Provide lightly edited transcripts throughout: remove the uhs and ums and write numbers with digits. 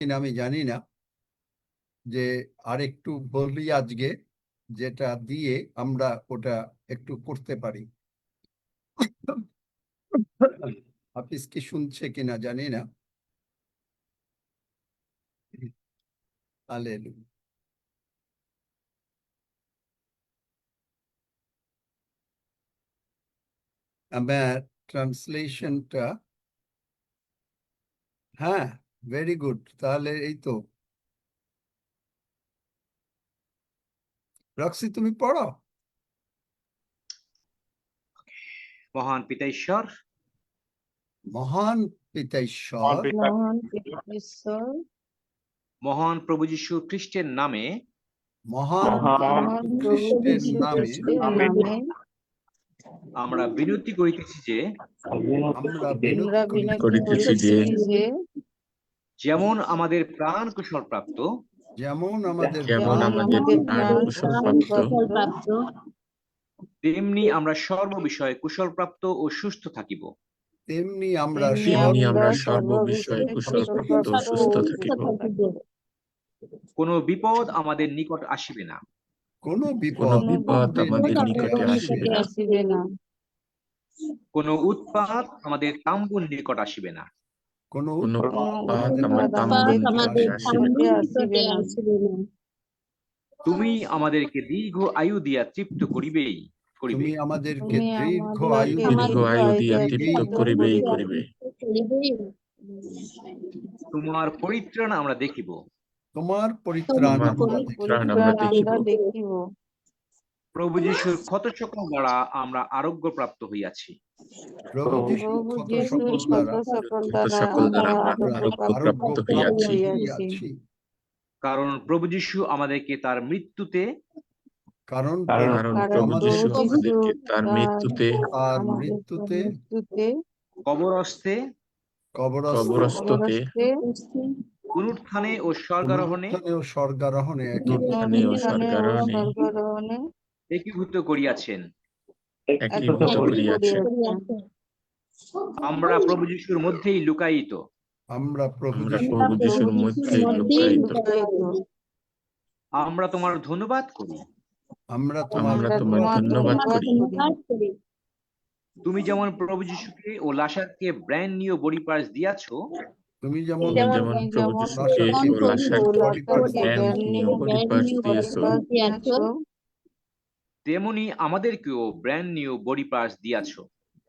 কিনা আমি জানি না, যে আরেকটু বলি আজকে, যেটা দিয়ে আমরা ওটা একটু করতে পারি। হাফিজ কি শুনছে কিনা জানি না। হালেলুয়া। আমার ট্রান্সলেশনটা, হ্যাঁ, ভেরি গুড। তাহলে এই তো, রক্সি তুমি পড়ো। মহান পিতা ঈশ্বর, মহান পিতা ঈশ্বর, মহান প্রভু যীশু খ্রিস্টের নামে, মহান খ্রিস্টের নামে আমরা বিনতি করিতেছি যে আমরা বিনতি করিতেছি যে যেমন আমাদের প্রাণ কুশল প্রাপ্ত, যেমন আমাদের প্রাণ কুশলপ্রাপ্ত, তেমনি আমরা সর্ব বিষয়ে কুশল প্রাপ্ত ও সুস্থ থাকিব। তেমনি আমরা সর্ব বিষয়ে কুশলপ্রাপ্ত ও সুস্থ থাকিব। কোনো বিপদ আমাদের নিকট আসিবে না, কোনো কোনো বিপদ আমাদের নিকটে আসিবে না, কোনো উৎপাত আমাদের তাম্বুর নিকট আসিবে না, কোনো কোনো উৎপাত উৎপাত আমাদের নিকটে আসিবে না। তুমি আমাদেরকে দীর্ঘ আয়ু দিয়া তৃপ্ত করিবে। তুমি আমাদেরকে দীর্ঘ আয়ু দীর্ঘ আয়ু দিয়া তৃপ্ত করিবেই করিবে। তোমার পরিত্রাণ আমরা দেখিব, তোমার পরিত্রাণ আমরা দেখিব। প্রভু যীশুর ক্ষত সকল দ্বারা আমরা আরোগ্য প্রাপ্ত হইয়াছি। প্রভু যীশুর ক্ষত সকল দ্বারা আমরা আরোগ্য প্রাপ্ত হইয়াছি। কারণ প্রভু যীশু আমাদেরকে তার মৃত্যুতে কারণ প্রভু যীশু আমাদেরকে তার মৃত্যুতে কবরস্থে কবরস্থতে পুনরুত্থানে ও স্বর্গারোহণে একীভূত করিয়াছেন। আমরা প্রভু যীশুর মধ্যেই লুকায়িত। আমরা প্রভু যীশুর মধ্যেই লুকায়িত। আমরা তোমার ধন্যবাদ করি। আমরা তোমার ধন্যবাদ করি। তুমি যেমন প্রভু যীশুকে ও লাসারকে ব্র্যান্ড নিউ বডি পার্টস দিয়াছো, তুমি যেমন প্রভু যীশুকে ও লাসারকে ব্র্যান্ড নিউ বডি পার্টস দিয়েছো, তেমনি আমাদেরকেও ব্র্যান্ড নিউ বডি পার্টস দিয়াছো।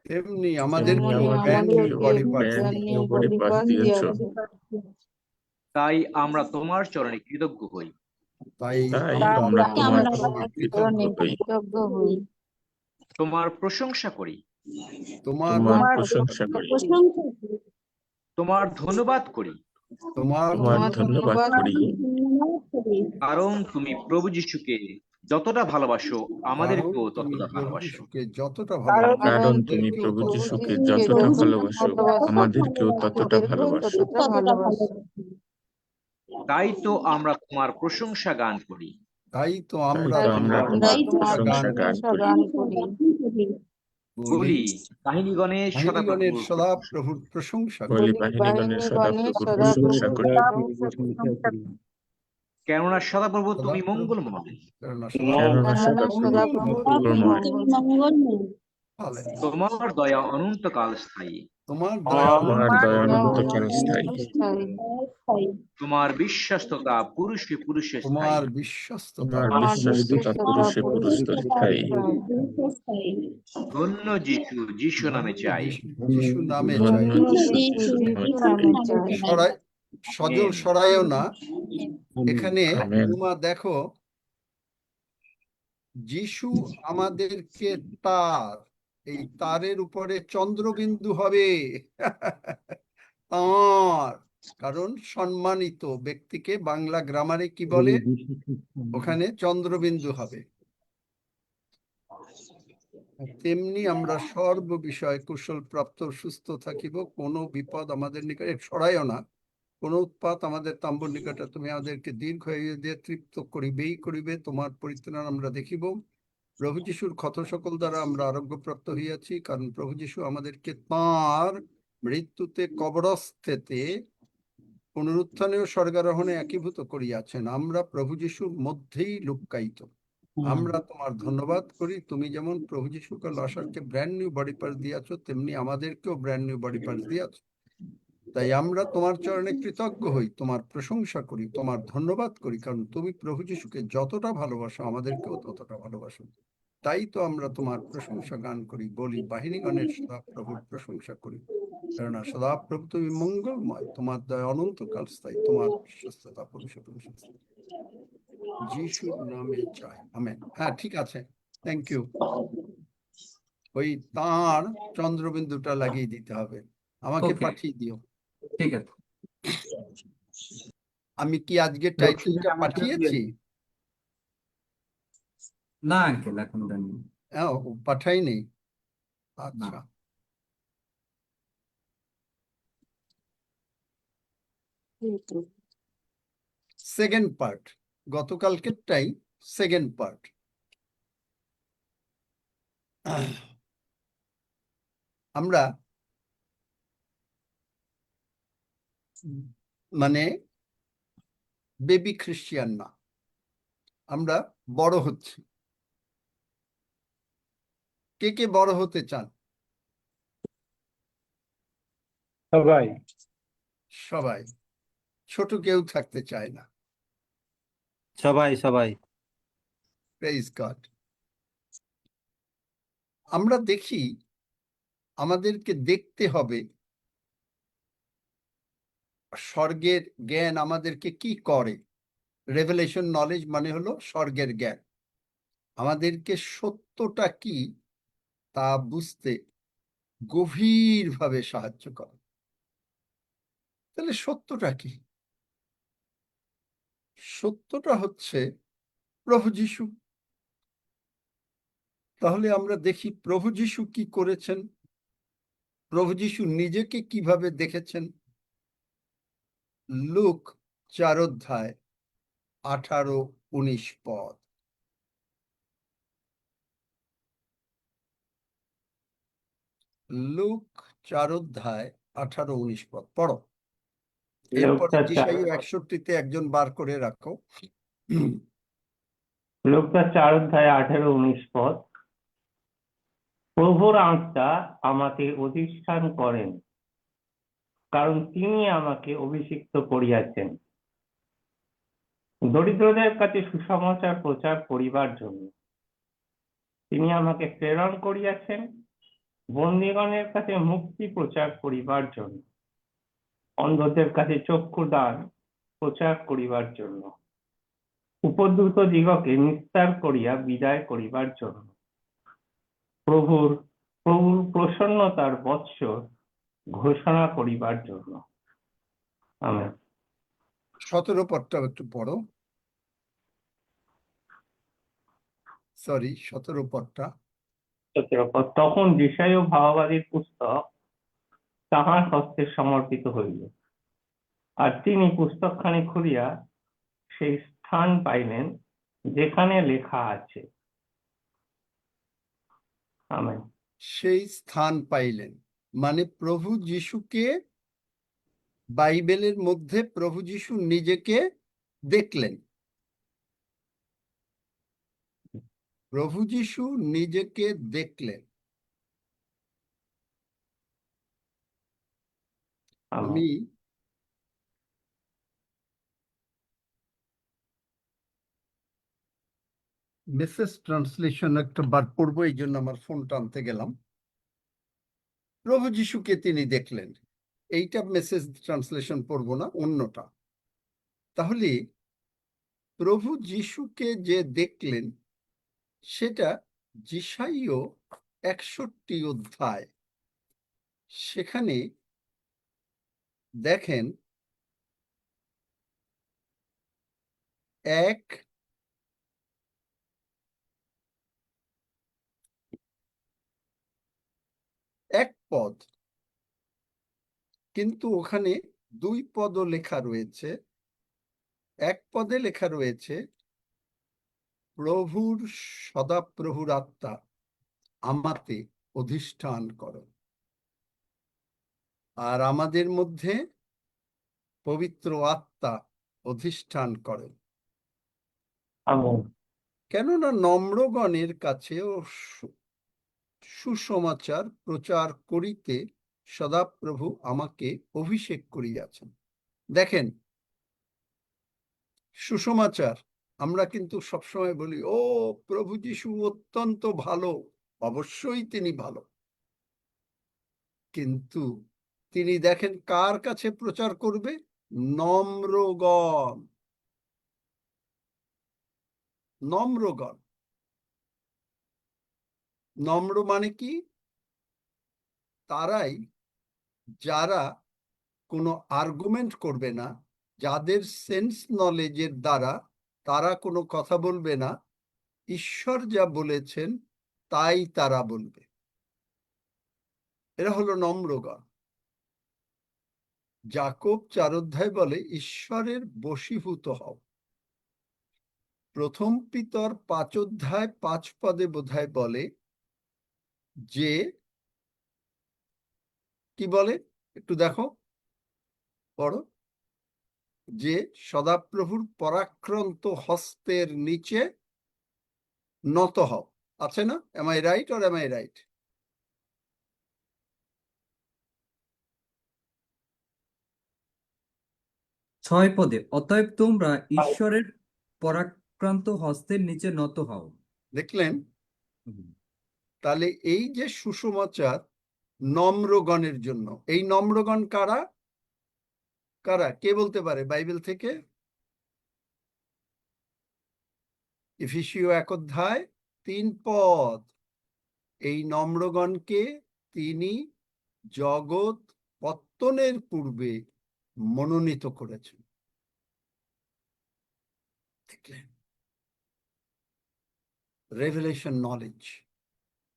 তেমনি আমাদেরকেও ব্র্যান্ড নিউ বডি পার্টস দিয়েছো। তাই আমরা তোমার চরণে কৃতজ্ঞ হই। তাই আমরা তোমার চরণে কৃতজ্ঞ হই। তোমার প্রশংসা করি। তোমার প্রশংসা করি। তোমার ধন্যবাদ করি। তোমার ধন্যবাদ করি। কারণ তুমি প্রভু যীশুকে যতটা ভালোবাসো আমাদেরকেও ততটা ভালোবাসো। কারণ তুমি প্রভু যীশুকে যতটা ভালোবাসো আমাদেরকেও ততটা ভালোবাসো। তাই তো আমরা তোমার প্রশংসা গান করি। তাই তো আমরা তোমার প্রশংসা গান করি। বলি কাহিনীগণের সদা প্রভুর প্রশংসা করি। বলি বাহিনীগণের সদা প্রভুর প্রশংসা করি। কেননা সদাপ্রভু তুমি মঙ্গলময়। তোমার দয়া অনন্তকাল স্থায়ী। তোমার দয়া অনন্তকাল স্থায়ী। তোমার বিশ্বস্ততা পুরুষে পুরুষে তোমার স্থায়ী। বিশ্বস্ততা পুরুষে পুরুষে স্থায়ী। ধন্য যিশু, যিশু নামে চাই। যিশু নামে ধন্য চাই। সজল সরায়ও না। এখানে তোমরা দেখো, যিশু আমাদেরকে এই তারের উপরে চন্দ্রবিন্দু হবে। তার কারণ সম্মানিত ব্যক্তিকে বাংলা গ্রামারে কি বলে? ওখানে চন্দ্রবিন্দু হবে। তেমনি আমরা সর্ব বিষয় কুশল প্রাপ্ত সুস্থ থাকিব, কোনো বিপদ আমাদের নিকটে সরাইও না, কোন উৎপাত আমাদের তাম্বুর নিকটে তুমি আমাদেরকে দীর্ঘ দিয়ে তৃপ্ত করিবে। তোমার পরিত্রাণ আমরা দেখিব। প্রভু যিশুর ক্ষত সকল দ্বারা আমরা আরোগ্যপ্রাপ্ত হইয়াছি, কারণ প্রভু যিশু আমাদেরকে তাঁর মৃত্যুতে কবরস্থেতে পুনরুত্থানে ও স্বর্গারোহণে একীভূত করিয়াছেন, আমরা প্রভু যিশুর মধ্যেই লুক্কায়িত। আমরা তোমার ধন্যবাদ করি, তুমি যেমন প্রভু যিশুকে লসারকে ব্র্যান্ড নিউ বডি পার্টস দিয়েছো, তেমনি আমাদেরকেও ব্র্যান্ড নিউ বডি পার্টস দিয়েছো। তাই আমরা তোমার চরণে কৃতজ্ঞ হই, তোমার প্রশংসা করি, তোমার ধন্যবাদ করি, কারণ তুমি প্রভু যিশুকে যতটা ভালোবাসো আমাদেরকেও ততটা ভালোবাসো। তাই তো আমরা তোমার প্রশংসা গান করি, বলি বাহিনীগণের সদাপ্রভুর প্রশংসা করি। কেননা সদাপ্রভু তুমি মঙ্গলময়, তোমার দয়া অনন্তকাল স্থায়ী, তোমার বিশ্বস্ততা পুরুষে পুরুষে স্থায়ী। যিশুর নামে চাই, আমেন। হ্যাঁ, ঠিক আছে, থ্যাংক ইউ। ওই তার চন্দ্রবিন্দুটা লাগিয়ে দিতে হবে, আমাকে Okay. পাঠিয়ে দিও। ঠিক আছে। আমি কি আজকে টাইটেলটা পাঠিয়েছি? না আঙ্কেল, এখন দেননি। হ্যাঁ, পাঠাইনি। আচ্ছা, সেকেন্ড পার্ট, গতকালকেরটাই সেকেন্ড পার্ট। আমরা মানে বেবি খ্রিস্টিয়ান না, আমরা বড় হচ্ছি। কে কে বড় হতে চান? সবাই। সবাই। ছোট কেউ থাকতে চায় না। সবাই সবাই। Praise God. আমরা দেখি, আমাদেরকে দেখতে হবে স্বর্গের জ্ঞান আমাদেরকে কি করে। রেভেলেশন নলেজ মানে হলো স্বর্গের জ্ঞান, আমাদেরকে সত্যটা কি তা বুঝতে গভীরভাবে সাহায্য করে। তাহলে সত্যটা কি? সত্যটা হচ্ছে প্রভু যিশু। তাহলে আমরা দেখি প্রভু যিশু কি করেছেন, প্রভু যিশু নিজেকে কিভাবে দেখেছেন। লুক 4 অধ্যায় 18-19 পদ। লুক 4 অধ্যায় 18-19 পদ পড়ো। এরপরে যিশাইয় 61-তে একজন বার করে রাখো। লোকটা 4 অধ্যায় 18-19 পদ। প্রভুর আত্মা আমাকে অধিষ্ঠান করেন, কারণ তিনি আমাকে অভিষিক্ত করিয়াছেন দরিদ্রদের কাছে সুসমাচার প্রচার করিবার জন্য। তিনি আমাকে প্রেরণ করিয়াছেন বন্দীগণের কাছে মুক্তি প্রচার করিবার জন্য, অন্ধদের কাছে চক্ষুদান প্রচার করিবার জন্য, উপদ্রুত দিগকে নিস্তার করিয়া বিদায় করিবার জন্য, প্রভুর প্রসন্নতার বৎসর ঘোষণা করিবার জন্য। আমেন। 17 পদটা একটু পড়ো। সরি, 17 পদটা। তখন যিশাইয় ভাববাদীর পুস্তক তাহার হস্তে সমর্পিত হইল, আর তিনি পুস্তকখানি খুলিয়া সেই স্থান পাইলেন যেখানে লেখা আছে। আমেন। সেই স্থান পাইলেন মানে প্রভু যিশুকে, বাইবেলের মধ্যে প্রভু যিশু নিজেকে দেখলেন। প্রভু যিশু নিজেকে দেখলেন। আমেন। আমি মেসেজ ট্রান্সলেশন একটা বার পড়বো, এই জন্য আমার ফোনটা আনতে গেলাম। প্রভু যিশুকে তিনি দেখলেন, এইটা মেসেজ ট্রান্সলেশন পড়বো না, অন্যটা। তাহলে প্রভু যিশুকে যে দেখলেন সেটা যিশাইয় 61 অধ্যায়। সেখানে দেখেন 1 পদ, কিন্তু ওখানে 2 পদও লেখা রয়েছে। 1 পদে লেখা রয়েছে প্রভুর সদাপ্রভুর আত্মা আমাতে অধিষ্ঠান করো। আর আমাদের মধ্যে পবিত্র আত্মা অধিষ্ঠান করেন। আমিন। কেননা নম্রগণের কাছেও সুসমাচার প্রচার করিতে সদাপ্রভু আমাকে অভিষেক করিয়াছেন। দেখেন, সুসমাচার আমরা কিন্তু সবসময় বলি, ও প্রভু যিশু অত্যন্ত ভালো। অবশ্যই তিনি ভালো, কিন্তু তিনি দেখেন কার কাছে প্রচার করবে? নম্রগণ। নম্রগণ, নম্র মানে কি? তারাই যারা কোনো আর্গুমেন্ট করবে না, যাদের সেন্স নলেজের দ্বারা তারা কোনো কথা বলবে না, ঈশ্বর যা বলেছেন তাই তারা বলবে। এরা হলো নম্রগণ। যাকব 4 অধ্যায় বলে ঈশ্বরের বশীভূত হও। প্রথম পিতর 5 অধ্যায় 5 পদে বোধহয় বলে যে, কি বলে একটু দেখো, পড়ো, যে সদাপ্রভুর পরাক্রান্ত হস্তের নিচে নত হও। আছে না? Am I right or am I right? 6 পদে অতএব তোমরা ঈশ্বরের পরাক্রান্ত হস্তের নিচে নত হও। দেখলেন? হুম। তাহলে এই যে সুসমাচার নম্রগণের জন্য, এই নম্রগণ কারা? কারা? কে বলতে পারে বাইবেল থেকে? এফেসীয় 1 অধ্যায় 3 পদ। এই নম্রগণকে তিনি জগৎ পত্তনের পূর্বে মনোনীত করেছেন। দেখলেন? রেভেলেশন নলেজ,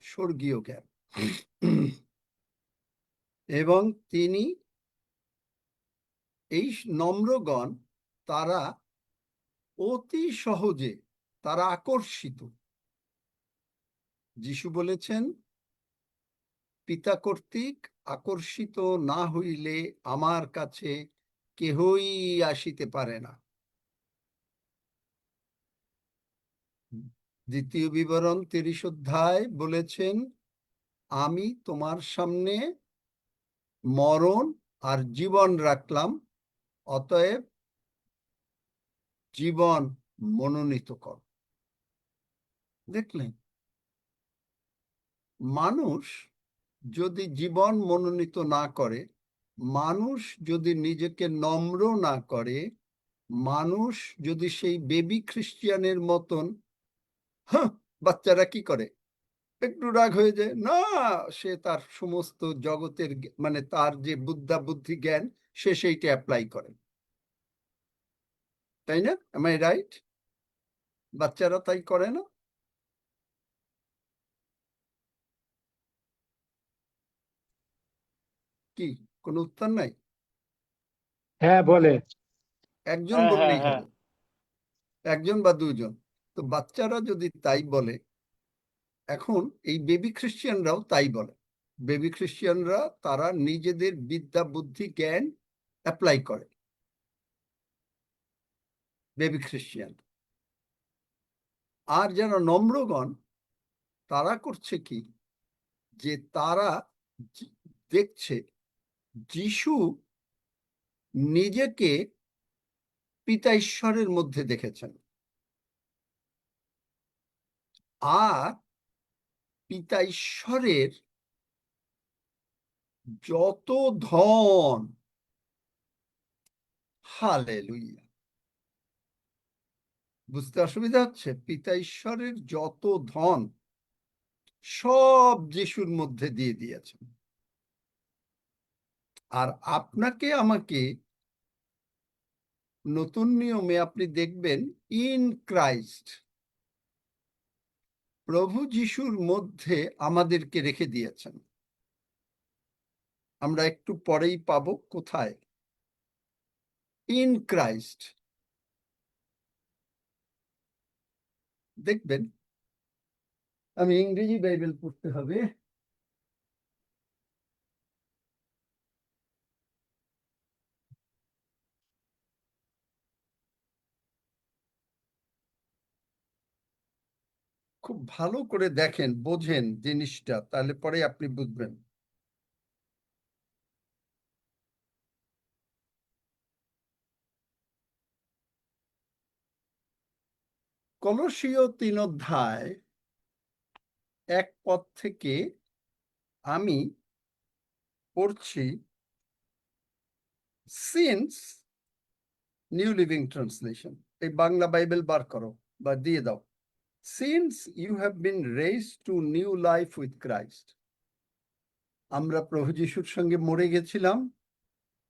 স্বর্গীয় জ্ঞান। এবং তিনি এই নম্রগণ, তারা অতি সহজে তারা আকর্ষিত। যিশু বলেছেন, পিতা কর্তৃক আকর্ষিত না হইলে আমার কাছে কেহই আসিতে পারে না। দ্বিতীয় বিবরণ 30 অধ্যায় বলেছেন, আমি তোমার সামনে মরণ আর জীবন রাখলাম, অতএব জীবন মনোনীত কর। দেখলেন? মানুষ যদি জীবন মনোনীত না করে, মানুষ যদি নিজেকে নম্র না করে, মানুষ যদি সেই বেবি খ্রিস্টিয়ানের মতন, হ্যাঁ, বাচ্চারা কি করে, একটু রাগ হয়ে যায় না, সে তার সমস্ত জগতের মানে তার যে বুদ্ধি জ্ঞান, সে সেইটা অ্যাপ্লাই করে, তাই না? Am I right? বাচ্চারা তাই করে না? কি কোনো উত্তর নাই? হ্যাঁ বলে। একজন হ্যাঁ, বললেই হ্যাঁ, হবে, একজন বা দুজন। তো বাচ্চারা যদি তাই বলে, এখন এই বেবি খ্রিস্টিয়ানরাও তাই বলে। বেবি খ্রিস্টিয়ানরা তারা নিজেদের বিদ্যা বুদ্ধি জ্ঞান অ্যাপ্লাই করে। Baby Christian. আর যারা নম্রগণ, তারা করছে কি, যে তারা দেখছে যিশু নিজেকে পিতা ঈশ্বরের মধ্যে দেখেছেন, আর পিতা ঈশ্বরের যত ধন, হালেলুয়া, বুঝতে অসুবিধা হচ্ছে? পিতা ঈশ্বরের যত ধন সব যিশুর মধ্যে দিয়ে দিয়েছেন। আর আপনাকে আমাকে নতুন নিয়মে আপনি দেখবেন, ইন ক্রাইস্ট, প্রভু যিশুর মধ্যে আমাদেরকে রেখে দিয়েছেন। আমরা একটু পরেই পাবো কোথায়। ইন ক্রাইস্ট দেখবেন, আমি ইংরেজি বাইবেল পড়তে হবে। খুব ভালো করে দেখেন, বোঝেন জিনিসটা, তাহলে পরে আপনি বুঝবেন। কলসীয় 3 অধ্যায় 1 পদ থেকে আমি পড়ছি, সিন্স নিউ লিভিং ট্রান্সলেশন, এই বাংলা বাইবেল বার করো বা দিয়ে দাও। Since you have been raised to new life with Christ, আমরা প্রভু যিশুর সঙ্গে মরে গেছিলাম,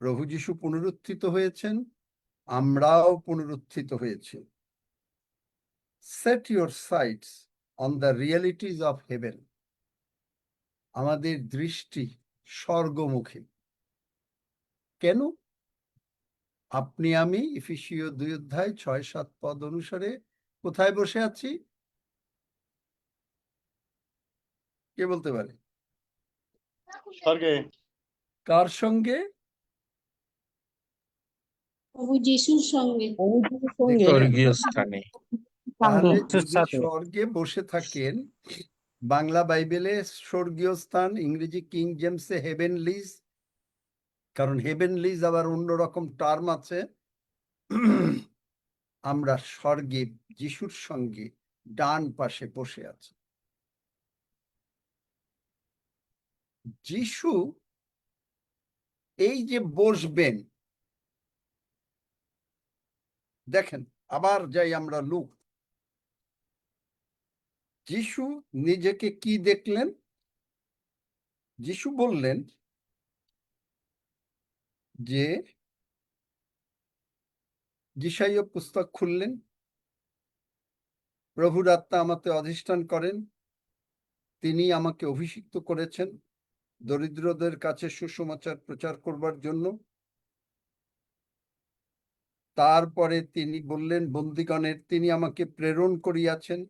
প্রভু যিশু পুনরুত্থিত হয়েছেন, আমরাও পুনরুত্থিত হয়েছি। Set your sites on the রিয়েলিটিজ of haven, আমাদের দৃষ্টি স্বর্গমুখী। কেন? আপনি আমি এফেসীয় 2 অধ্যায় 6-7 পদ অনুসারে কোথায় বসে আছি? কে বলতে পারে? স্বর্গে। কার সঙ্গে? প্রভু যিশুর সঙ্গে। স্বর্গীয় স্থানে। তাহলে যিশুর যদি সাথে। স্বর্গে বসে থাকেন, বাংলা বাইবেলে স্বর্গীয় স্থান, ইংরেজি কিং জেমসে হেভেনলিজ, কারণ হেভেনলিজ আবার অন্যরকম টার্ম আছে। আমরা স্বর্গে যিশুর সঙ্গে ডান পাশে বসে আছি। যিশু এই যে বসবেন, দেখেন, আবার যাই আমরা লুক, যিশু নিজেকে কি দেখলেন? যিশু বললেন যে, যিশাইয়া পুস্তক খুললেন, প্রভুর আত্মা আমাতে অধিষ্ঠান করেন, তিনি আমাকে অভিষিক্ত করেছেন দরিদ্রদের কাছে সুসমাচার প্রচার করবার জন্য। তারপরে তিনি বললেন বন্দীগণের, তিনি আমাকে প্রেরণ করিয়াছেন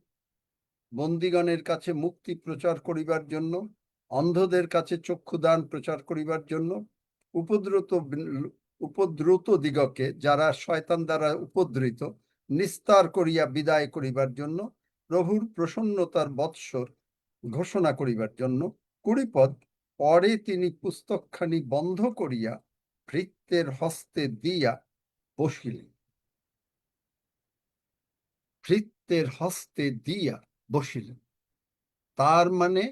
বন্দীগণের কাছে মুক্তি প্রচার করিবার জন্য, অন্ধদের কাছে চক্ষুদান প্রচার করিবার জন্য, উপদ্রুত দিগকে, যারা শয়তান দ্বারা উপদ্রুত, নিস্তার করিয়া বিদায় করিবার জন্য, প্রভুর প্রসন্নতার বৎসর ঘোষণা করিবার জন্য। 20 পদ, পরে তিনি পুস্তকখানি বন্ধ করিয়া ভৃত্যের হস্তে দিয়া বসিলেন। ভৃত্যের হস্তে দিয়া বসিলেন, তার মানে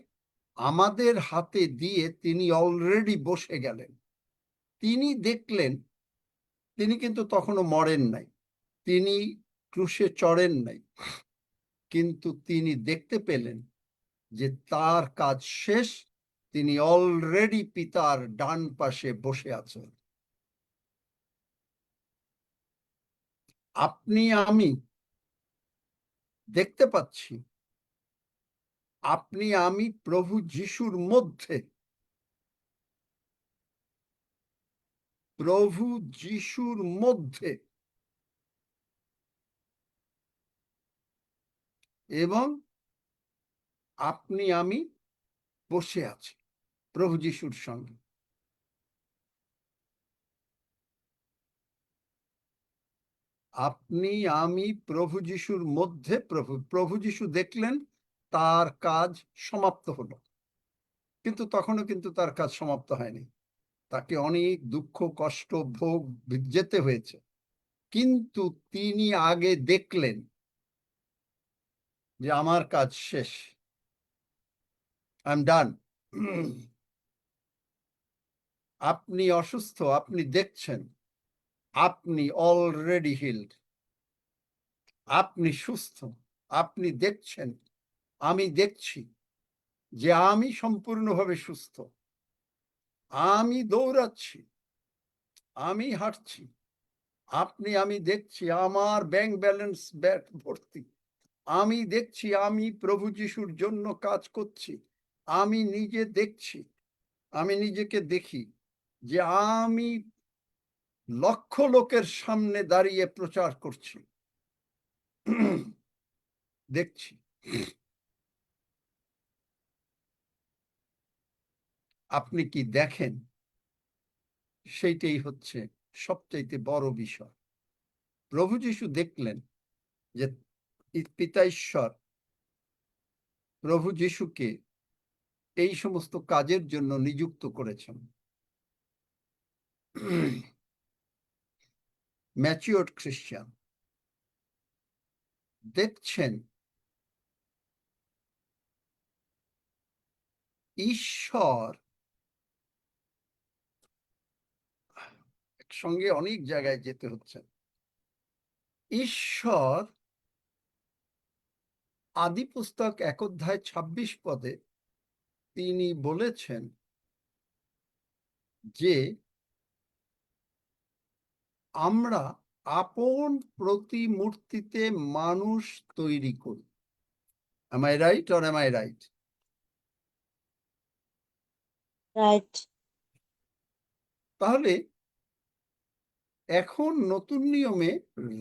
আমাদের হাতে দিয়ে তিনি অলরেডি বসে গেলেন। তিনি দেখলেন, তিনি কিন্তু তখনও মরেন নাই, তিনি ক্রুশে চড়েন নাই, কিন্তু তিনি দেখতে পেলেন যে তার কাজ শেষ, তিনি অলরেডি পিতার ডান পাশে বসে আছেন। আপনি আমি দেখতে পাচ্ছি, আপনি আমি প্রভু যিশুর মধ্যে, প্রভু যিশুর মধ্যে, এবং আপনি আমি বসে আছি প্রভু যিশুর সঙ্গে। আপনি আমি প্রভু যিশুর মধ্যে, প্রভু যিশু দেখলেন তার কাজ সমাপ্ত হলো, কিন্তু তখনও কিন্তু তার কাজ সমাপ্ত হয়নি, তাকে অনেক দুঃখ কষ্ট ভোগ যেতে হয়েছে, কিন্তু তিনি আগে দেখলেন যে আমার কাজ শেষ, আই এম ডান। আপনি অসুস্থ, আপনি দেখছেন, আপনি অলরেডি হিলড, আপনি সুস্থ, আপনি দেখছেন, আমি দেখছি যে আমি সম্পূর্ণভাবে সুস্থ, আমি দৌড়াচ্ছি, আমি হাঁটছি, আমি দেখছি আমার ব্যাংক ব্যালেন্স ভর্তি, আমি দেখছি আমি প্রভু যিশুর জন্য কাজ করছি, আমি নিজে দেখছি, আমি নিজেকে দেখি যে আমি লক্ষ লোকের সামনে দাঁড়িয়ে প্রচার করছি, দেখছি। আপনি কি দেখেন? সেইটাই হচ্ছে সবচাইতে বড় বিষয়। প্রভু যিশু দেখলেন যে পিতা ঈশ্বর প্রভু যিশুকে এই সমস্ত কাজের জন্য নিযুক্ত করেছেন। ম্যাচিওর খ্রিস্টান দেখছেন ঈশ্বর একসঙ্গে অনেক জায়গায় যেতে হচ্ছে। ঈশ্বর আদি পুস্তক 1 অধ্যায় 26 পদে তিনি বলেছেন যে আমরা আপন প্রতিমূর্তিতে মানুষ তৈরি করি। Am I right or am I right? Right. তাহলে এখন নতুন নিয়মে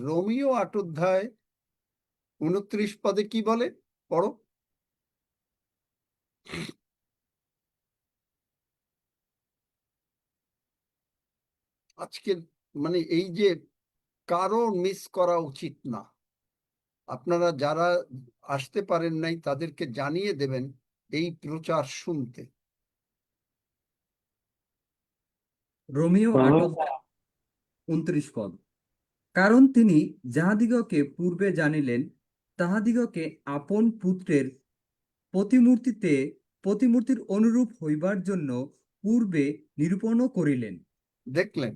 রোমীয় 8 অধ্যায় 29 পদে কি বলে পড়ো। আজকে মানে এই যে কারো মিস করা উচিত না। আপনারা যারা আসতে পারেন নাই তাদেরকে জানিয়ে দেবেন এই প্রচার শুনতে। রোমিও 8 অধ্যায় 29 পদ। কারণ তিনি যাহাদিগকে পূর্বে জানিলেন তাহাদিগকে আপন পুত্রের প্রতিমূর্তির অনুরূপ হইবার জন্য পূর্বে নিরূপণও করিলেন। দেখলেন,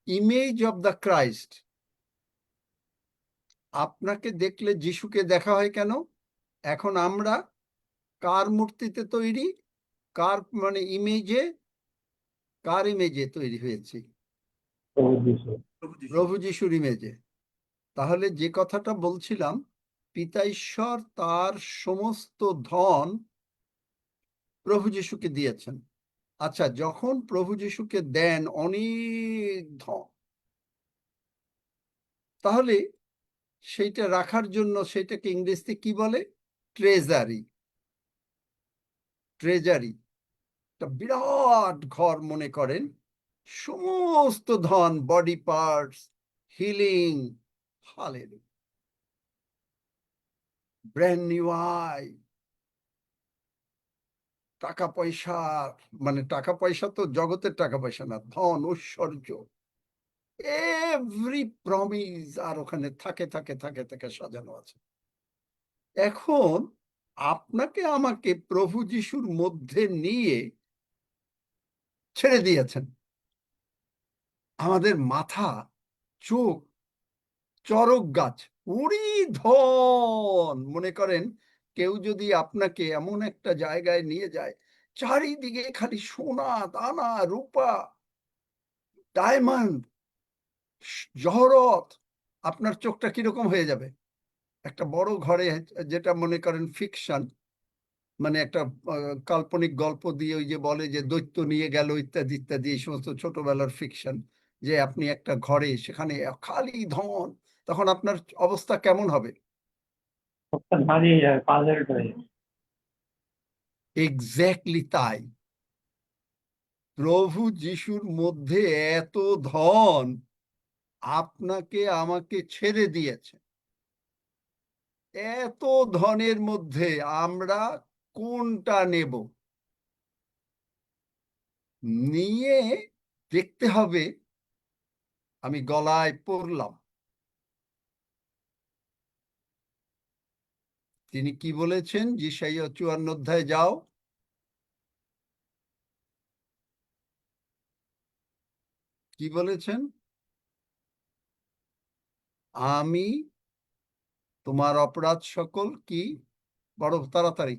ইমেজ অফ দ্য ক্রাইস্ট। আপনাকে দেখলে যিশুকে দেখা হয় কেন? এখন আমরা কার মূর্তিতে তৈরি? কার মানে ইমেজে? কার ইমেজে তৈরি হয়েছি? প্রভু যিশুর ইমেজে। তাহলে যে কথাটা বলছিলাম, পিতা ঈশ্বর তার সমস্ত ধন প্রভু যিশুকে দিয়েছেন। আচ্ছা, যখন প্রভু যিশুকে দেন অনেক ধন, তাহলে সেইটা রাখার জন্য সেটাকে ইংরেজিতে কি বলে? ট্রেজারি। ট্রেজারি একটা বিরাট ঘর মনে করেন, সমস্ত ধন, body parts, healing, hallelujah, brand new I, টাকা পয়সা, মানে টাকা পয়সা তো জগতের টাকা পয়সা না, ধন ঐশ্বর্য, এভরি প্রমিস আর ওখানে থাকে থাকে থাকে থাকে সাজানো আছে। এখন আপনাকে আমাকে প্রভু যিশুর মধ্যে নিয়ে ছেড়ে দিয়েছেন। আমাদের মাথা, চোখ, চরক গাছ, উড়ি ধন। মনে করেন কেউ যদি আপনাকে এমন একটা জায়গায় নিয়ে যায়, চারিদিকে খালি সোনা দানা রূপা ডায়মন্ড জহরত, আপনার চোখটা কিরকম হয়ে যাবে? একটা বড় ঘরে, যেটা মনে করেন ফিকশন, মানে একটা কাল্পনিক গল্প দিয়ে ওই যে বলে যে দৈত্য নিয়ে গেল ইত্যাদি ইত্যাদি, এই সমস্ত ছোটবেলার ফিকশন, যে আপনি একটা ঘরে সেখানে খালি ধন, তখন আপনার অবস্থা কেমন হবে? হারিয়ে যায়, পাজল হয়ে যায়। এক্স্যাক্টলি তাই। প্রভু যিশুর মধ্যে এত ধন আপনাকে আমাকে ছেড়ে দিয়েছে। এত ধনের মধ্যে আমরা কোনটা নেব? নিয়ে দেখতে হবে। আমি গলায় পড়লাম, তিনি কি বলেছেন? যিশাইয়া 54 অধ্যায়ে যাও, কি বলেছেন? আমি তোমার অপরাধ সকল কি, বড় তাড়াতাড়ি,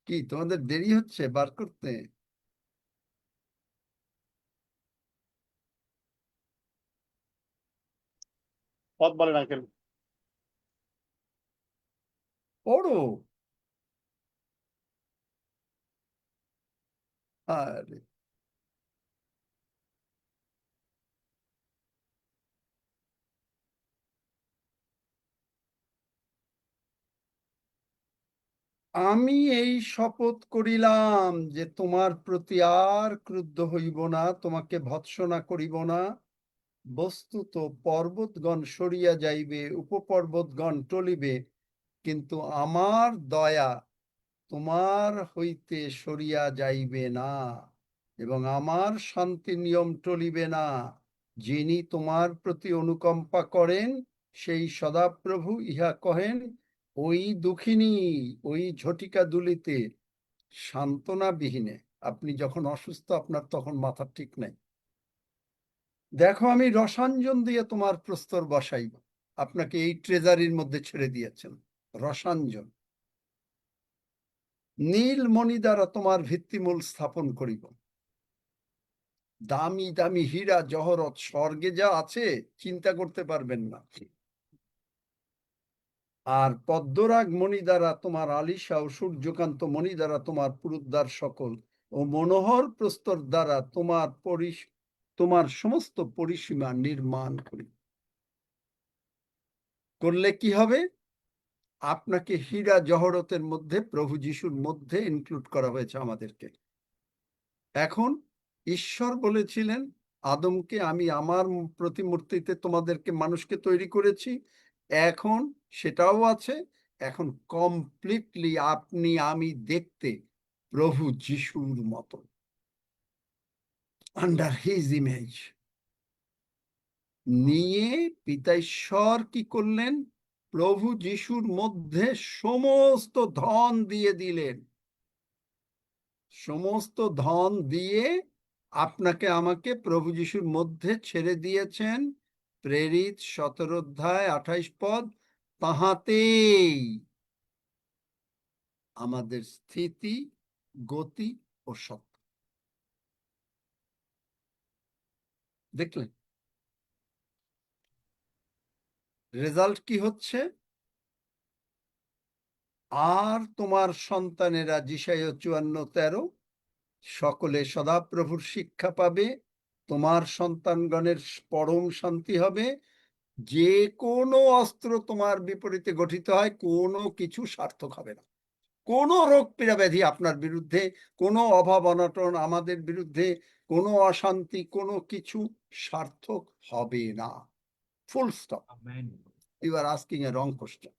কি তোমাদের দেরি হচ্ছে বার করতে? পথ বলেন আঙ্কেল। পড়ো। আরে আমি এই শপথ করিলাম যে তোমার প্রতি আর ক্রুদ্ধ হইব না, তোমাকে ভৎসনা করিব না। বস্তুত পর্বতগণ সরিয়া যাইবে, উপপর্বতগণ টলিবে, কিন্তু আমার দয়া তোমার হইতে সরিয়া যাইবে না, এবং আমার শান্তি নিয়ম টলিবে না। যিনি তোমার প্রতি অনুকম্পা করেন সেই সদাপ্রভু ইহা কহেন, ওই দুঃখিনী, ওই ঝটিকা দুলিতে সান্ত্বনা বিহীনে। আপনি যখন অসুস্থ, আপনার তখন মাথা ঠিক নাই, দেখো আমি রসাঞ্জন দিয়ে তোমার প্রস্তর বসাইব। আপনাকে এই ট্রেজারির মধ্যে ছেড়ে দিয়েছেন রসাঞ্জন। নীল মণি দ্বারা তোমার ভিত্তিমূল স্থাপন করিব। দামি দামি হীরা জহরত স্বর্গে যা আছে চিন্তা করতে পারবেন না। আর পদ্মরাগ মণি দ্বারা তোমার আলিশা ও সূর্যকান্ত মণি দ্বারা তোমার পুরুদ্বার সকল, ও মনোহর প্রস্তর দ্বারা তোমার সমস্ত পরিসীমা নির্মাণ করি। করলে কি হবে? আপনাকে হীরা জহরতের মধ্যে, প্রভু যিশুর মধ্যে ইনক্লুড করা হয়েছে আমাদেরকে। এখন ঈশ্বর বলেছিলেন আদমকে, আমি আমার প্রতিমূর্তিতে তোমাদেরকে মানুষকে তৈরি করেছি। এখন সেটাও আছে। এখন কমপ্লিটলি আপনি আমি দেখতে প্রভু যিশুর মতো, আন্ডার হিজ ইমেজ। নিয়ে পিতা ঈশ্বর কি করলেন? প্রভু যিশুর মধ্যে সমস্ত ধন দিয়ে দিলেন। সমস্ত ধন দিয়ে আপনাকে আমাকে প্রভু যিশুর মধ্যে ছেড়ে দিয়েছেন। প্রেরিত 17 অধ্যায় 28 পদ, তাহাতেই আমাদের স্থিতি, গতি ও সত্য। দেখলেন রেজাল্ট কি হচ্ছে? আর তোমার সন্তানেরা, যিশাইয়া 54:13, সকলে সদাপ্রভুর শিক্ষা পাবে, তোমার সন্তানগণের পরম শান্তি হবে। যে কোনো অস্ত্র তোমার বিপরীতে গঠিত হয়, কোনো কিছু সার্থক হবে না। কোনো রোগ পীড়া ব্যাধি আপনার বিরুদ্ধে, কোনো অভাব অনটন আমাদের বিরুদ্ধে, কোনো অশান্তি, কোনো কিছু সার্থক হবে না। Full stop. You are asking a wrong question.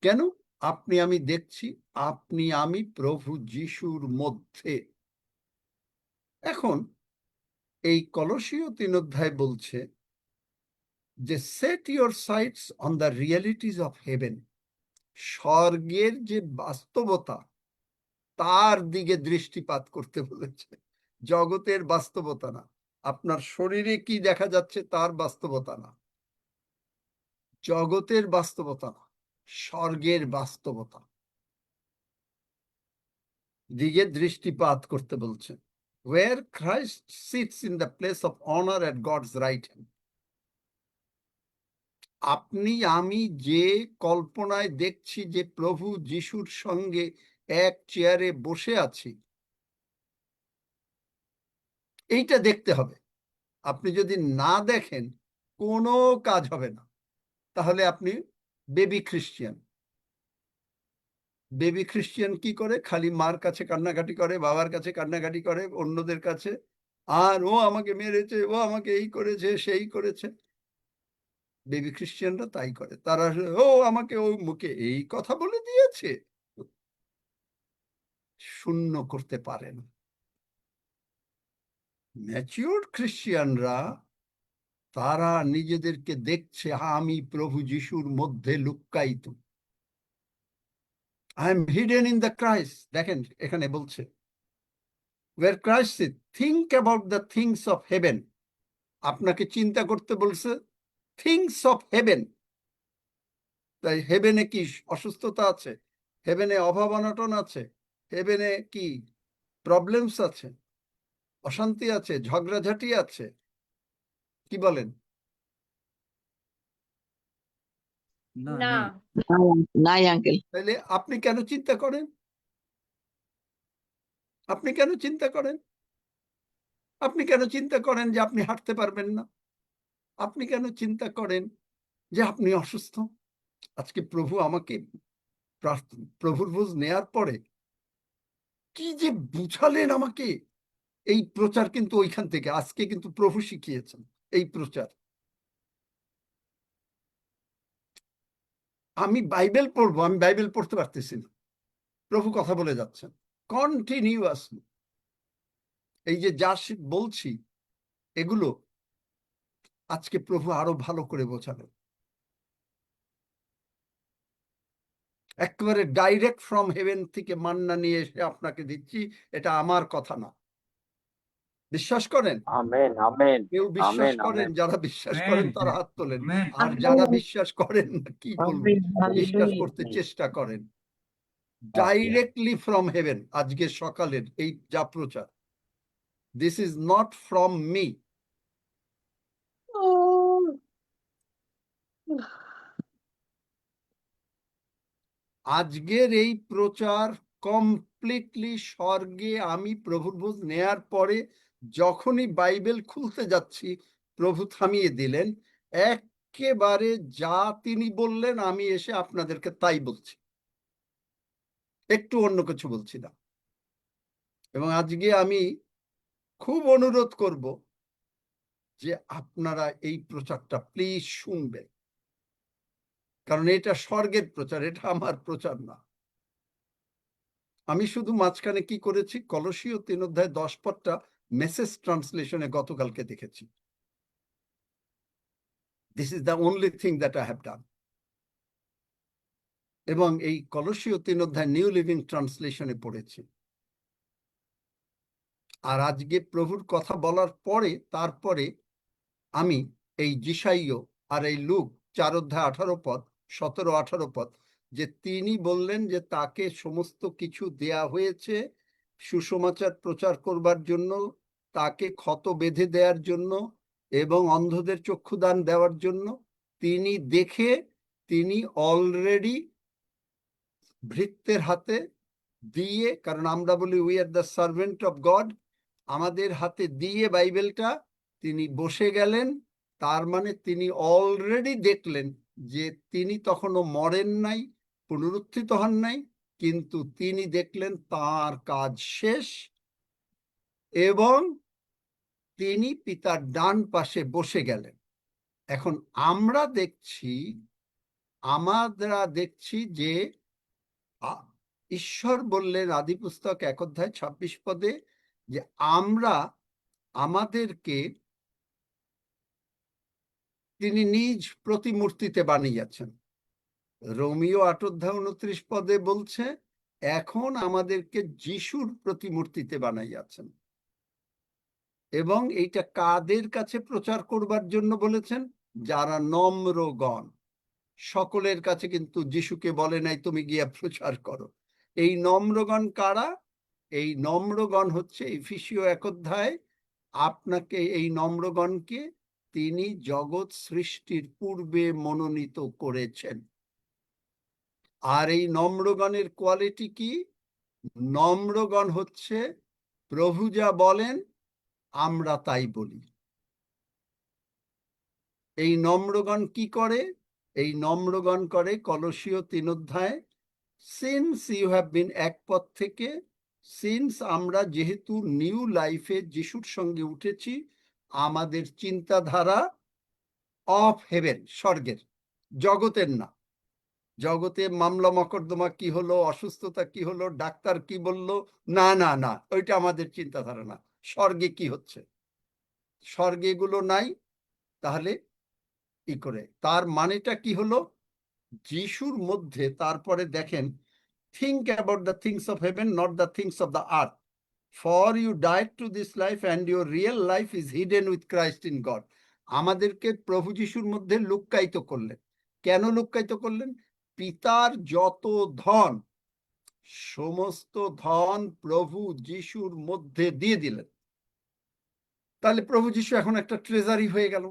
কেন? আপনি আমি দেখছি আপনি আমি প্রভু যিশুর মধ্যে। এখন এই কলসীয় 3 অধ্যায় বলছে যে set your sites on the realities of haven. স্বর্গের যে বাস্তবতা তার দিকে দৃষ্টিপাত করতে বলেছে, জগতের বাস্তবতা না। আপনার শরীরে কি দেখা যাচ্ছে তার বাস্তবতা না, জগতের বাস্তবতা না, স্বর্গের বাস্তবতা দিকে দৃষ্টিপাত করতে বলছেন। Where Christ sits in the place of honor at God's right hand. আপনি আমি যে কল্পনায় দেখছি যে প্রভু যিশুর সঙ্গে এক চেয়ারে বসে আছি, এইটা দেখতে হবে। আপনি যদি না দেখেন কোনো কাজ হবে না। তাহলে আপনি বেবি খ্রিস্টিয়ান। বেবি খ্রিস্টিয়ান কি করে? খালি মার কাছে কান্নাকাটি করে, বাবার কাছে কান্নাকাটি করে, অন্যদের কাছে, আর ও আমাকে মেরেছে, ও আমাকে এই করেছে, সেই করেছে। বেবি খ্রিস্টিয়ানরা তাই করে। তারা ও আমাকে ওই মুখে এই কথা বলে দিয়েছে, শূন্য করতে পারেন। ম্যাচিওর খ্রিস্টিয়ানরা তারা নিজেদেরকে দেখছে আমি প্রভু যিশুর মধ্যে লুক্কায়িত। I am hidden in the Christ. দেখেন এখানে বলছে where Christ is, think about the things of heaven. আপনাকে চিন্তা করতে বলছে things of heaven। তাই হেভেনে কি অসুস্থতা আছে? হেভেনে অভাব অনটন আছে? হেভেনে কি প্রবলেমস আছে? অশান্তি আছে? ঝগড়াঝাটি আছে? কি বলেন? না না। নেই। নাই আঙ্কেল। তাহলে আপনি কেন চিন্তা করেন? আপনি কেন চিন্তা করেন? আপনি কেন চিন্তা করেন যে আপনি হাঁটতে পারবেন না? আপনি কেন চিন্তা করেন যে আপনি অসুস্থ? আজকে প্রভু আমাকে প্রভুর ভোজ নেয়ার পরে কি যে বুঝালেন আমাকে, এই প্রচার কিন্তু ওইখান থেকে, আজকে কিন্তু প্রভু শিখিয়েছেন এই প্রচার। আমি বাইবেল পড়বো, আমি বাইবেল পড়তে পারতেছি না, প্রভু কথা বলে যাচ্ছেন কন্টিনিউয়াসলি। এই যে যা বলছি এগুলো আজকে প্রভু আরো ভালো করে বোঝাবেন, একেবারে ডাইরেক্ট ফ্রম হেভেন থেকে মান্না নিয়ে এসে আপনাকে দিচ্ছি, এটা আমার কথা না। বিশ্বাস করেন? আমেন আমেন কেউ বিশ্বাস আমেন করেন? আমেন যারা বিশ্বাস আমেন, করেন তারা হাত তোলেন, আমেন। আর যারা বিশ্বাস করেন না কি বলবো, আমেন, বিশ্বাস হালেলুয়া। করতে চেষ্টা করেন। ডাইরেক্টলি ফ্রম হেভেন আজকে সকালের এই যা প্রচার, this is not from me. আজকের এই প্রচার কমপ্লিটলি স্বর্গে। আমি প্রভুর ভোজ নেয়ার পরে যখনই বাইবেল খুলতে যাচ্ছি প্রভু থামিয়ে দিলেন, একেবারে যা তিনি বললেন আমি এসে আপনাদেরকে তাই বলছি, একটু অন্য কিছু বলছি না। এবং আজকে আমি খুব অনুরোধ করব যে আপনারা এই প্রচারটা প্লিজ শুনবেন, কারণ এটা স্বর্গের প্রচার, এটা আমার প্রচার না। আমি শুধু মাঝখানে কি করেছি, কলসীয় 3:10 মেসেজ ট্রান্সলেশনে গতকালকে দেখেছি। This is the only thing that I have done. এবং এই কলসীয় 3 নিউ লিভিং ট্রান্সলেশনে পড়েছি। আর আজকে প্রভুর কথা বলার পরে তারপরে আমি এই যিশাইয় আর এই লুক 4:18 17-18 যে তিনি বললেন যে তাকে সমস্ত কিছু দেয়া হয়েছে সুসমাচার প্রচার করবার জন্য, তাকে ক্ষত বেঁধে দেওয়ার জন্য এবং অন্ধদের চক্ষুদান দেওয়ার জন্য। তিনি দেখে তিনি অলরেডি ভৃত্যের হাতে দিয়ে, কারণ আমরা বলি we are the servant of god, আমাদের হাতে দিয়ে বাইবেলটা তিনি বসে গেলেন। তার মানে তিনি অলরেডি দেখলেন যে তিনি তখনও মরেন নাই, পুনরুত্থিত হন নাই, কিন্তু তিনি দেখলেন তার কাজ শেষ এবং তিনি পিতার ডান পাশে বসে গেলেন। এখন আমরা দেখছি যে ঈশ্বর বললেন আদিপুস্তক 1:26 যে আমাদেরকে তিনি নিজ প্রতিমূর্তিতে বানিয়েছেন। রোমিও 8:29 বলছে এখন আমাদেরকে যিশুর প্রতিমূর্তিতে বানাইয়াছেন। এবং এইটা কাদের কাছে প্রচার করবার জন্য বলেছেন? যারা নম্রগণ। সকলের কাছে কিন্তু যিশুকে বলে নাই তুমি গিয়া প্রচার করো। এই নম্রগণ কারা? এই নম্রগণ হচ্ছে এফেসীয় 1 আপনাকে, এই নম্রগণকে তিনি জগৎ সৃষ্টির পূর্বে মনোনীত করেছেন। আর এই নম্রগণের কোয়ালিটি কি? নম্রগণ হচ্ছে প্রভু যা বলেন আমরা তাই বলি। এই নম্রগণ কি করে? এই নম্রগণ করে কলসীয় 3 সিন্স ইউ হ্যাভ বিন, এক পথ থেকে, সিন্স আমরা যেহেতু নিউ লাইফে যিশুর সঙ্গে উঠেছি, আমাদের চিন্তাধারা অফ হেভেন, স্বর্গের, জগতের না। জগতে মামলা মকদ্দমা কি হলো, অসুস্থতা কি হলো, ডাক্তার কি বললো, না না না, ওইটা আমাদের চিন্তাধারা না। স্বর্গে কি হচ্ছে, স্বর্গে এগুলো নাই। তাহলে কি করে? তার মানেটা কি হলো? যিশুর মধ্যে তারপরে দেখেন, think about the things of heaven, not the things of the earth. For you died to this life and your real life is hidden with Christ in God. আমাদেরকে প্রভু যিশুর মধ্যে লুক্কায়িত করলেন। কেন লুক্কায়িত করলেন? পিতার যত ধন, সমস্ত ধন প্রভু যিশুর মধ্যে দিয়ে দিলেন। তাহলে প্রভু যিশু এখন একটা ট্রেজারি হয়ে গেল।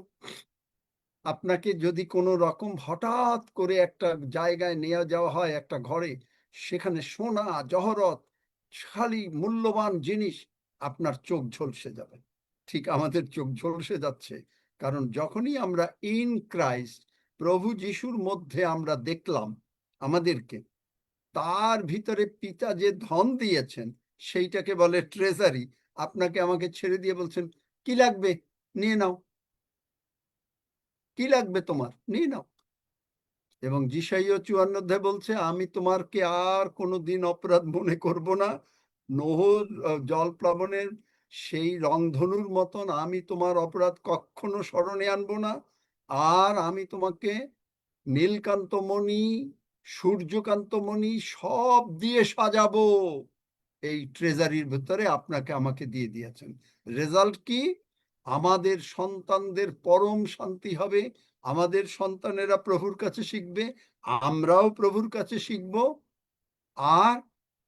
আপনাকে যদি কোনো রকম হঠাৎ করে একটা জায়গায় নিয়ে যাওয়া হয়, একটা ঘরে, সেখানে সোনা জহরত খালি মূল্যবান জিনিস, আপনার চোখ ঝলসে যাবে। ঠিক আমাদের চোখ ঝলসে যাচ্ছে, কারণ যখনই আমরা ইন ক্রাইস্ট, প্রভু যিশুর মধ্যে আমরা দেখলাম আমাদেরকে, তার ভিতরে পিতা যে ধন দিয়েছেন সেইটাকে বলে ট্রেজারি। আপনাকে আমাকে ছেড়ে দিয়ে বলছেন কি লাগবে নিয়ে নাও, কি লাগবে তোমার নিয়ে নাও। এবং যিশাইয় 54 অধ্যায় বলছে আমি তোমারকে আর কোনোদিন অপরাধ মনে করব না। নোহর জল প্লাবনের সেই রংধনুর মতন আমি তোমার অপরাধ কখনো স্মরণে আনবো না। আর আমি তোমাকে নীলকান্তমণি, সূর্যকান্তমণি সব দিয়ে সাজাবো। এই ট্রেজারির ভিতরে আপনাকে আমাকে দিয়ে দিয়েছেন। রেজাল্ট কি? আমাদের সন্তানদের পরম শান্তি হবে, আমাদের সন্তানেরা প্রভুর কাছে শিখবে, আমরাও প্রভুর কাছে শিখব। আর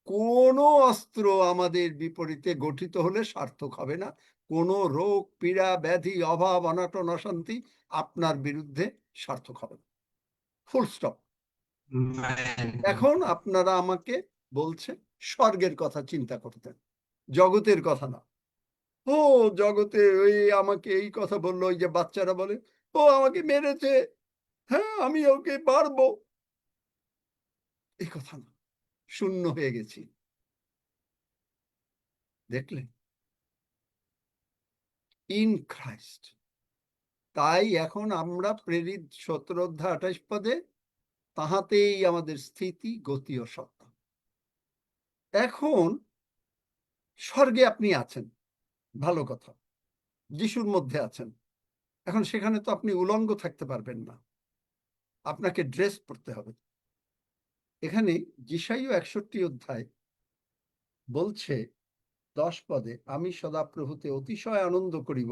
কোনো অস্ত্র আমাদের বিপরীতে গঠিত হলে সার্থক হবে না। কোনো রোগ, পীড়া, ব্যাধি, অভাব, অনাটন, অশান্তি আপনার বিরুদ্ধে সার্থক হবে না। Full stop. এখন আপনারা আমাকে বলছেন স্বর্গের কথা চিন্তা করতেন, জগতের কথা না। ও জগতে ওই আমাকে এই কথা বললো, ওই যে বাচ্চারা বলে ও আমাকে মেরেছে, হ্যাঁ আমি ওকে মারবো, এই কথা না। শূন্য হয়ে গেছি। দেখলেন? In Christ. তাই এখন আমরা প্রেরিত 17 অধ্যায় 28 পদে তাহাতেই আমাদের স্থিতি, গতি ও সত্তা। এখন স্বর্গে আপনি আছেন, ভালো কথা, যিশুর মধ্যে আছেন। এখন সেখানে তো আপনি উলঙ্গ থাকতে পারবেন না, আপনাকে ড্রেস পরতে হবে। এখানে যিশাইয় 61 অধ্যায় বলছে 10 পদে আমি সদাপ্রভুতে অতিশয় আনন্দ করিব,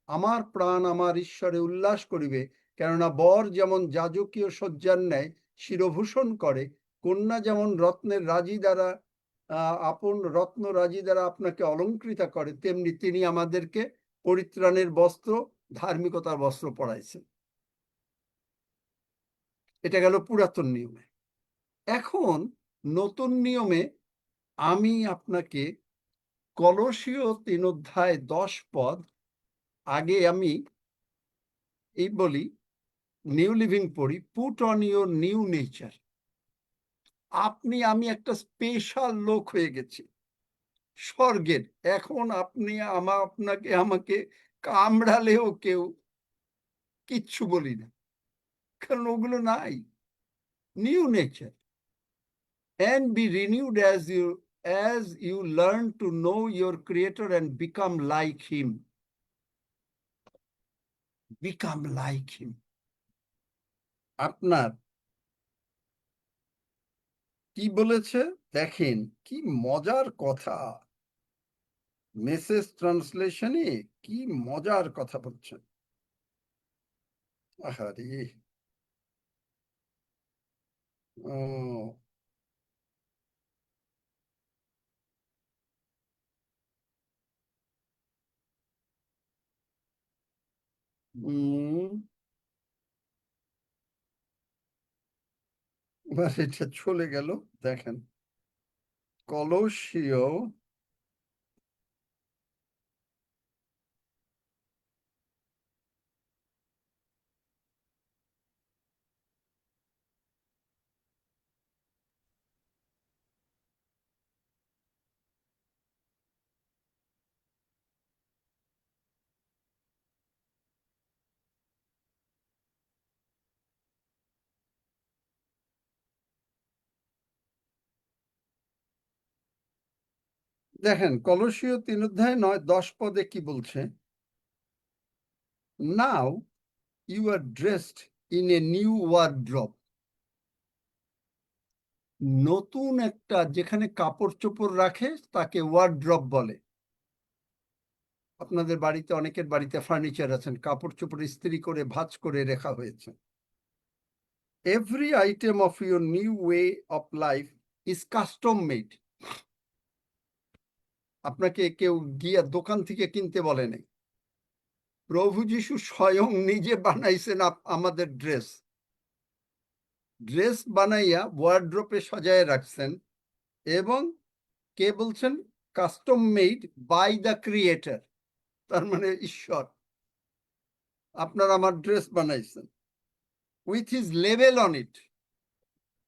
আমার প্রাণ আমার ঈশ্বরে উল্লাস করিবে। কেননা বর যেমন যাজকীয় সজ্জার ন্যায় শিরভূষণ করে, কন্যা যেমন রত্নের রাজি দ্বারা আপন রত্ন রাজি দ্বারা আপনাকে অলঙ্কৃতা করে, তেমনি তিনি আমাদেরকে পরিত্রাণের বস্ত্র, ধার্মিকতার বস্ত্র পরাইছেন। এটা গেল পুরাতন নিয়মে। এখন নতুন নিয়মে আমি আপনাকে কলসীয় 3 অধ্যায় 10 পদ, আগে আমি এই বলি, নিউ লিভিং পড়ি, put on your new nature. আপনি আমি একটা স্পেশাল লোক হয়ে গেছি স্বর্গের। এখন আপনি আপনাকে আমাকে কামড়ালেও কেউ কিচ্ছু বলি না, কারণ ওগুলো নাই। New nature. And be renewed as you learn to know your creator and become like him. Become like him. আপনার কি বলেছে দেখেন, কি মজার কথা। মেসেজ ট্রান্সলেশনে কি মজার কথা বলছেন। আহারে, ও এবার এটা চলে গেল। দেখেন কলসীয় দেখেন কলসীয় 3 অধ্যায় 9-10 পদে কি বলছে, now you are dressed in a new wardrobe. নতুন একটা যেখানে কাপড় চোপড় রাখে তাকে ওয়ার্ড্রব বলে। আপনাদের বাড়িতে, অনেকের বাড়িতে ফার্নিচার আছেন, কাপড় চোপড় ইস্ত্রি করে ভাঁজ করে রাখা হয়েছে। Every item of your new way of life is custom made. আপনাকে কেউ গিয়ে দোকান থেকে কিনতে বলে নাই। প্রভু যিশু স্বয়ং নিজে বানাইছেন আমাদের ড্রেস। ড্রেস বানাইয়া ওয়ার্ড্রোপে সাজায় রাখছেন। এবং কে বলছেন? Custom made by the creator, তার মানে ঈশ্বর আপনার আমার ড্রেস বানাইছেন, with his level on it.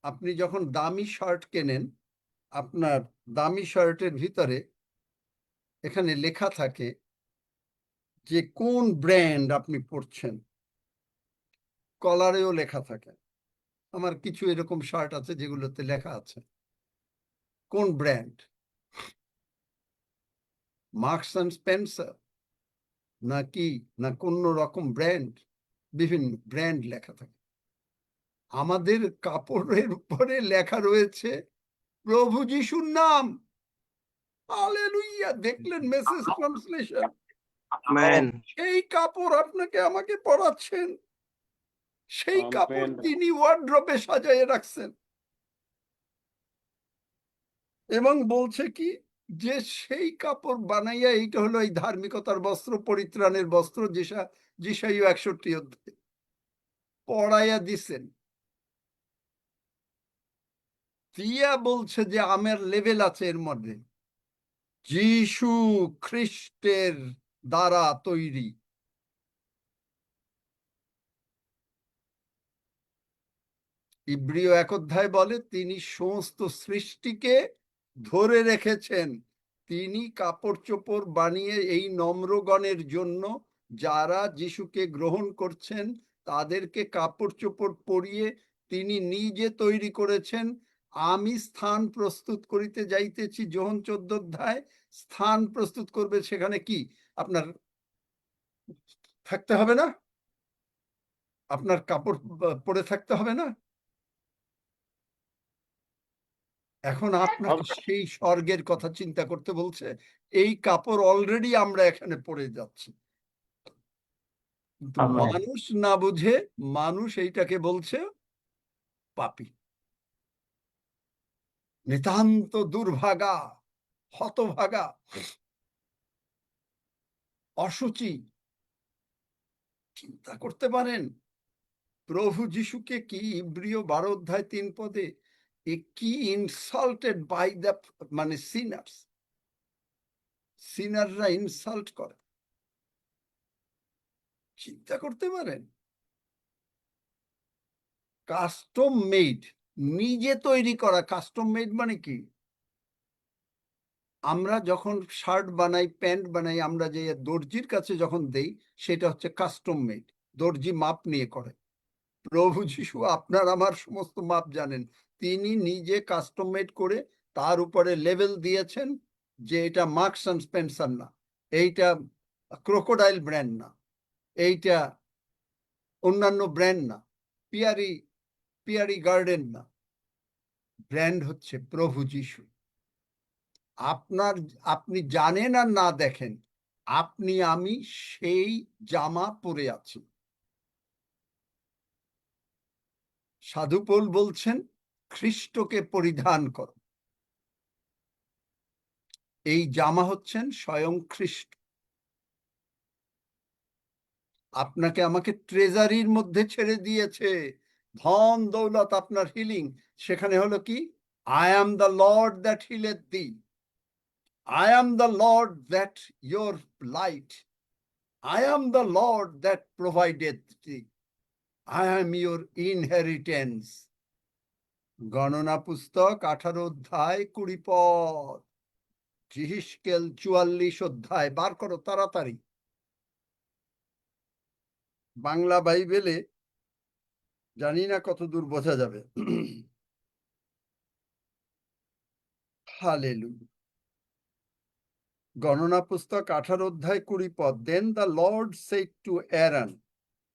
আপনি যখন দামি শার্ট কেনেন, আপনার দামি শার্টের ভিতরে এখানে লেখা থাকে যে কোন ব্র্যান্ড আপনি পরছেন, কলারেও লেখা থাকে। আমার কিছু এরকম শার্ট আছে যেগুলোতে লেখা আছে কোন ব্র্যান্ড, মার্কস অ্যান্ড স্পেন্সার নাকি না কোন রকম ব্র্যান্ড, বিভিন্ন ব্র্যান্ড লেখা থাকে। আমাদের কাপড়ের উপরে লেখা রয়েছে প্রভু যিশুর নাম। হালেলুয়া! দেখলেন মেসেজ ট্রান্সলেশন? আমেন। সেই কাপড় আপনাকে আমাকে পরাচ্ছেন, সেই কাপড় আমেন। তিনি ওয়ার্ড্রোবে সাজায় রাখছেন, এবং বলছে কি যে সেই কাপড় বানাইয়া, এইটা হলো এই ধার্মিকতার বস্ত্র, পরিত্রাণের বস্ত্র, যিশাইয় 61 অধ্যায় পড়াইয়া দিছেন। দিয়া বলছে যে আমার লেভেল আছে এর মধ্যে, যিশু খ্রিস্টের দ্বারা তৈরি। ইব্রিয় 1 অধ্যায় বলে তিনি সমস্ত সৃষ্টিকে ধরে রেখেছেন, তিনি কাপড় চোপড় বানিয়ে এই নম্রগণের জন্য, যারা যিশুকে গ্রহণ করছেন তাদেরকে কাপড় চোপড় পরিয়ে তিনি নিজে তৈরি করেছেন। আমি স্থান প্রস্তুত করিতে যাইতেছি, যোহন 14 অধ্যায়। স্থান প্রস্তুত করবে, সেখানে কি আপনার থাকতে হবে না, আপনার কাপড় পরে থাকতে হবে না। এখন আপনাকে সেই স্বর্গের কথা চিন্তা করতে বলছে। এই কাপড় অলরেডি আমরা এখানে পরে যাচ্ছি, কিন্তু আমেন। মানুষ না বুঝে মানুষ এইটাকে বলছে পাপী, নিতান্ত দুর্ভাগা, হতভাগা, অসুচি। চিন্তা করতে পারেন প্রভু যিশুকে কি ইব্রিয় 12 অধ্যায় 3 পদে কি ইনসাল্টেড বাই দ্য, মানে সিনাররা ইনসাল্ট করে। চিন্তা করতে পারেন, কাস্টম মেড, নিজে তৈরি করা। কাস্টম মেড মানে কি? আমরা যখন শার্ট বানাই, প্যান্ট বানাই, আমরা যে দর্জির কাছে যখন দেই, সেটা হচ্ছে কাস্টম মেড, দর্জি মাপ নিয়ে করে। প্রভু যিশু আপনার আমার সমস্ত মাপ জানেন, তিনি নিজে কাস্টম মেড করে তার উপরে লেভেল দিয়েছেন যে এটা মার্কস অ্যান্ড স্পেন্সার না, এইটা ক্রোকোডাইল ব্র্যান্ড না, এইটা অন্যান্য ব্র্যান্ড না, পিয়ারি গার্ডেন না, ব্র্যান্ড হচ্ছে প্রভু যিশু। আপনি জানেন আর না দেখেন, আপনি আমি সেই জামা পরে আছি। সাধু পৌল বলছেন খ্রিস্টকে পরিধান কর। এই জামা হচ্ছেন স্বয়ং খ্রিস্ট। আপনাকে আমাকে ট্রেজারির মধ্যে ছেড়ে দিয়েছে, ধন দৌলত আপনার হিলিং, সেখানে হলো কি, I am the lord that healeth thee, I am the Lord that your light, I am the Lord that provided thee, I am your inheritance. গণনা পুস্তক 18 অধ্যায় 20 পদ, জিহিসকেল 44 অধ্যায়, বার করো তাড়াতাড়ি। বাংলা বাইবেলে জানি না কত দূর বোঝা যাবে। হালেলুয়া। গণনা পুস্তক 18 অধ্যায় 20 পদ, then the lord said to Aaron,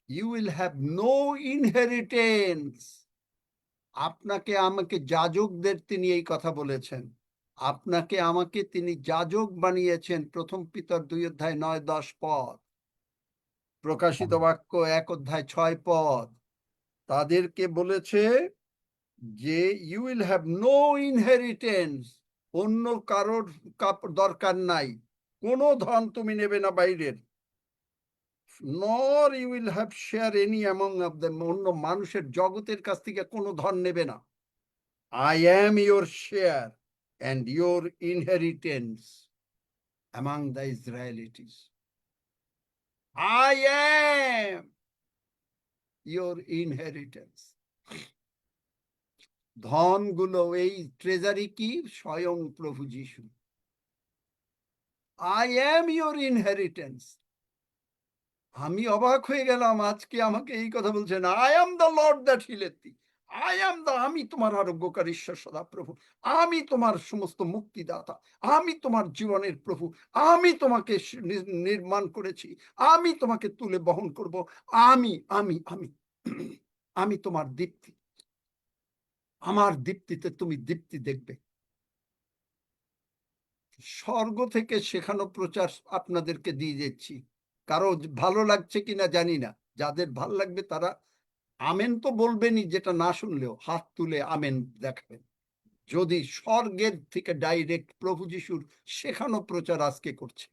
you will have no inheritance. আপনাকে আমাকে যাজকদের তিনি এই কথা বলেছেন, আপনাকে আমাকে তিনি যাজক বানিয়েছেন। প্রথম পিতর 2 অধ্যায় 9-10 পদ, প্রকাশিত বাক্য 1 অধ্যায় 6 পদ। তাদেরকে বলেছে যে you will have no inheritance, অন্য কারোর দরকার নাই, কোনো ধন তুমি নেবে না বাইরের, nor you will have share any among of them, অন্য মানুষের জগতের কাছ থেকে কোনো ধন নেবে না। I am your share and your inheritance among the Israelites. I am your inheritance. ধনগুলো, এই ট্রেজারি কি? স্বয়ং প্রভু যিশু। I am your inheritance. আমি অবাক হয়ে গেলাম, আজকে আমাকে এই কথা বলছেন, I am the lord that healeth thee. আমি তোমার আরোগ্যকারী ঈশ্বর সদাপ্রভু, আমি তোমার সমস্ত মুক্তিদাতা, আমি তোমার জীবনের প্রভু, আমি তোমাকে নির্মাণ করেছি, আমি তোমাকে তুলে বহন করব, আমি আমি আমি আমি তোমার দীপ্তি, আমার দীপ্তিতে তুমি দীপ্তি দেখবে। স্বর্গ থেকে শেখানো প্রচার আপনাদেরকে দিয়ে যাচ্ছি। কারো ভালো লাগছে কিনা জানি না, যাদের ভাল লাগবে তারা আমেন তো বলবেনই, যেটা না শুনলেও হাত তুলে আমেন দেখাবেন। যদি স্বর্গের থেকে ডাইরেক্ট প্রভু যিশুর শেখানো প্রচার আজকে করছে।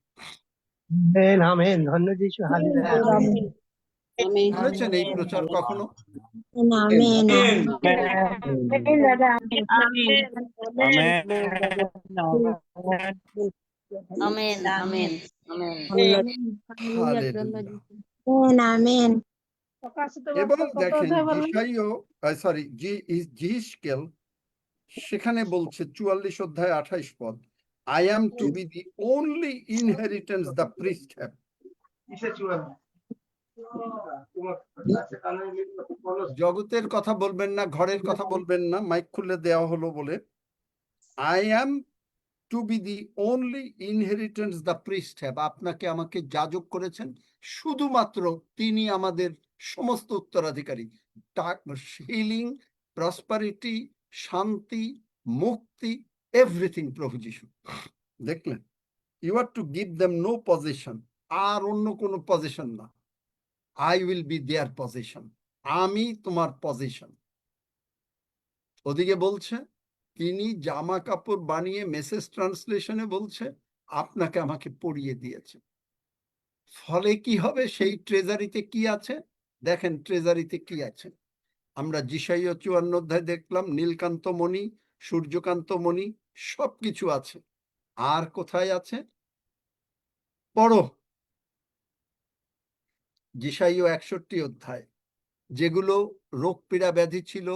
আমেন আমেন, ধন্য যিশু, হালেলুয়া। আমেন। শুনেছেন এই প্রচার কখনো? Amen. Amen. Amen. Hallelujah. Amen. এবং দেখেন জিহিজকেল সেখানে বলছে 44 অধ্যায় 28 পদ, I am to be the only inheritance the priest have. জগতের কথা বলবেন না, ঘরের কথা বলবেন না, মাইক খুলে দেওয়া হলো বলে। I am to be the only inheritance the priest have. আপনাকে আমাকে যাজক করেছেন, শুধুমাত্র তিনি আমাদের সমস্ত উত্তরাধিকারী। হিলিং, প্রসপারিটি, শান্তি, মুক্তি, এভরিথিং প্রভু যিশু। দেখলেন, you are to give them no position, আর অন্য কোনো পজিশন না। I will be their position, আমি তোমার পজিশন। ওদিকে বলছে তিনি জামা কাপড় বানিয়ে, মেসেজ ট্রান্সলেশনে বলছে আপনাকে আমাকে পরিয়ে দিয়েছে। ফলে কি হবে? সেই ট্রেজারিতে কি আছে দেখেন, ট্রেজারিতে কি আছে আমরা যিশাইয়া 54 অধ্যায় দেখলাম, নীলকান্ত মণি, সূর্যকান্ত মণি, সবকিছু আছে। আর কোথায় আছে পড়ো, যিশাইয়া 61 অধ্যায়, যেগুলো রোগ পীড়া ব্যাধি ছিল,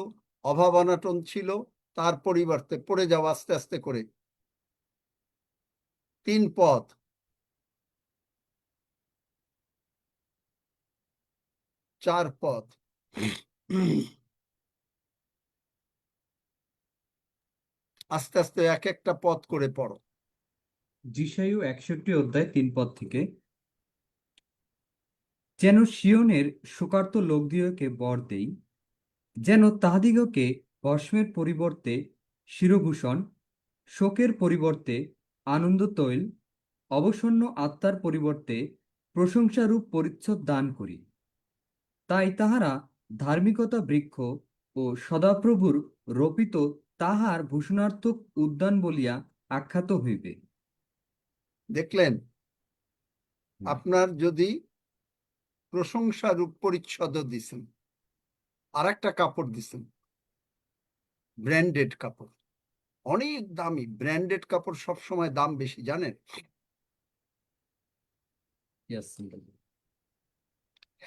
অভাব অনাটন ছিল, তার পরিবর্তে পড়ে যাও আস্তে আস্তে করে। 3 পদ, চার পদ, আস্তে আস্তে এক একটা পদ করে পড়ো। যিশাইয় 61 অধ্যায় 3 পদ থেকে, যেন সিয়নের শোকার্ত লোকদিগকে বর দেই, যেন তাহাদিগকে ভস্মের পরিবর্তে শিরভূষণ, শোকের পরিবর্তে আনন্দ তৈল, অবসন্ন আত্মার পরিবর্তে প্রশংসারূপ পরিচ্ছদ দান করি। তাই তাহারা ধার্মিকতা বৃক্ষ ও সদাপ্রভুর রোপিত তাহার ভূষণার্থক উদ্যান বলিয়া আখ্যাত হইবে। দেখলেন, আপনার যদি প্রশংসারূপ পরিচ্ছদ দিছেন, আর একটা কাপড় দিছেন, ব্র্যান্ডেড কাপড়, অনেক দামি ব্র্যান্ডেড কাপড়, সবসময় দাম বেশি জানেন।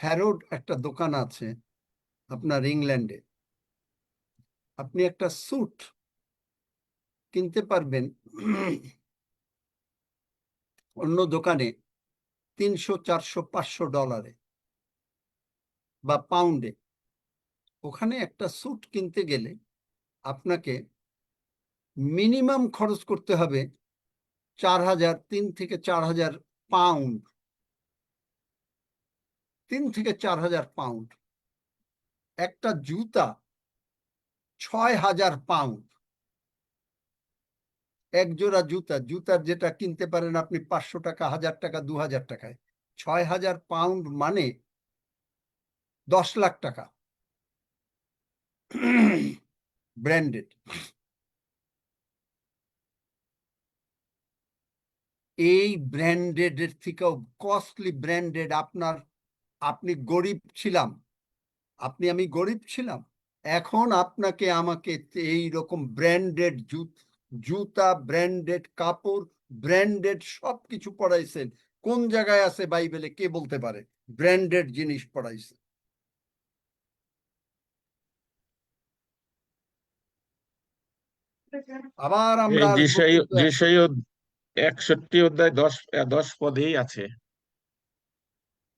হ্যারোড একটা দোকান আছে আপনার ইংল্যান্ডে, আপনি একটা স্যুট কিনতে পারবেন অন্য দোকানে 300, 400, 500 ডলারে বা পাউন্ডে। ওখানে একটা স্যুট কিনতে গেলে আপনাকে মিনিমাম খরচ করতে হবে 4,000, 3 থেকে 4,000 পাউন্ড, 3 থেকে 4,000 পাউন্ড। একটা জুতা 6,000 পাউন্ড। এক জোড়া জুতার যেটা কিনতে পারেন আপনি 500 টাকা, 1,000 টাকা, 2,000 টাকায়, 6,000 পাউন্ড মানে 10 লাখ টাকা। ব্র্যান্ডেড। এই ব্র্যান্ডেড থেকেও কস্টলি ব্র্যান্ডেড আপনি গরিব ছিলাম, আমি গরিব ছিলাম, এখন আপনাকে আমাকে এই রকম ব্র্যান্ডেড জুতা, ব্র্যান্ডেড কাপড়, ব্র্যান্ডেড সবকিছু পড়াইছেন। কোন জায়গায় আছে বাইবেলে কে বলতে পারে ব্র্যান্ডেড জিনিস পড়াইছে? আবার এই আমরা আসবো যিশাই কিন্তু যিশাই 61 অধ্যায় 10 পদেই আছে।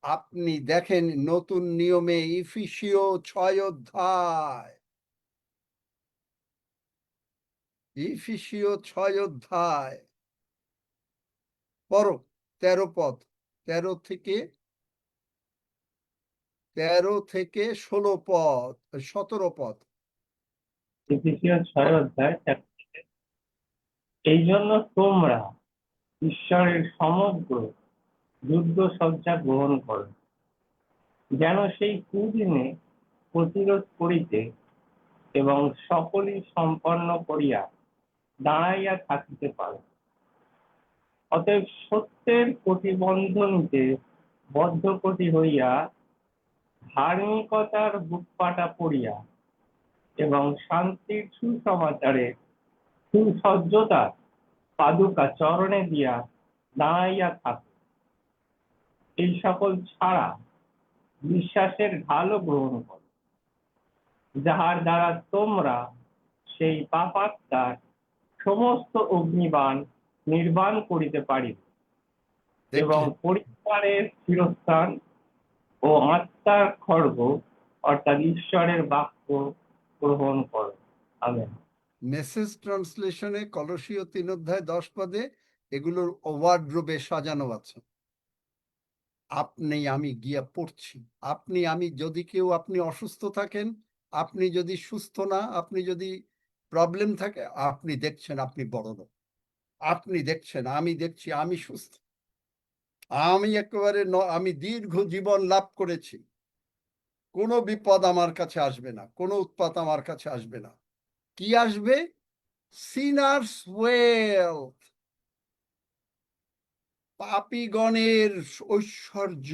আপনি দেখেন নতুন নিয়মে ইফিসীয় 6 অধ্যায়, ইফিসীয় 6 অধ্যায় পড়ো 13 পদ, 13 থেকে 16 পদ, 17 পদ। এফেসীয় 6 অধ্যায় 4 থেকে। এই জন্য তোমরা ঈশ্বরের সমগ্র যুদ্ধ সজ্জা গ্রহণ করো, যেন সেই কুদিনে প্রতিরোধ করিতে এবং সকলই সম্পন্ন করিয়া দাঁড়াইয়া থাকিতে পারো। অতএব সত্যের প্রতিবন্ধনীতে বদ্ধকটি হইয়া ধার্মিকতার বুকপাটা পড়িয়া এবং শান্তির সুসমাচারে সুসজ্জতা পাদুকা চরণে দিয়া দাঁড়াইয়া থাকে। এই সকল ছাড়া বিশ্বাসের ঢালও গ্রহণ করো, যাহার দ্বারা তোমরা সেই পাপাত্মার সমস্ত অগ্নিবাণ নির্বাণ করিতে পারিবে এবং দেখলেন? পরিবারের চিরস্থান ও আত্মার খড়গ অর্থাৎ ঈশ্বরের বাক্য গ্রহণ করো। আমেন। মেসেজ ট্রান্সলেশনে কলসীয় 3 অধ্যায় 10 পদে এগুলোর ওয়ার্ড্রোবে সাজানো আছে। আপনি আমি গিয়া পড়ছি, আপনি আমি যদি কেউ আপনি অসুস্থ থাকেন, আপনি যদি সুস্থ না, আপনি যদি প্রবলেম থাকে, আপনি দেখছেন আপনি বড় লোক, আপনি দেখছেন আমি দেখছি আমি সুস্থ, আমি একেবারে আমি দীর্ঘ জীবন লাভ করেছি, কোনো বিপদ আমার কাছে আসবে না, কোনো উৎপাত আমার কাছে আসবে না। কি আসবে? সিনার্স ওয়েলথ, পাপীগণের ঐশ্বর্য।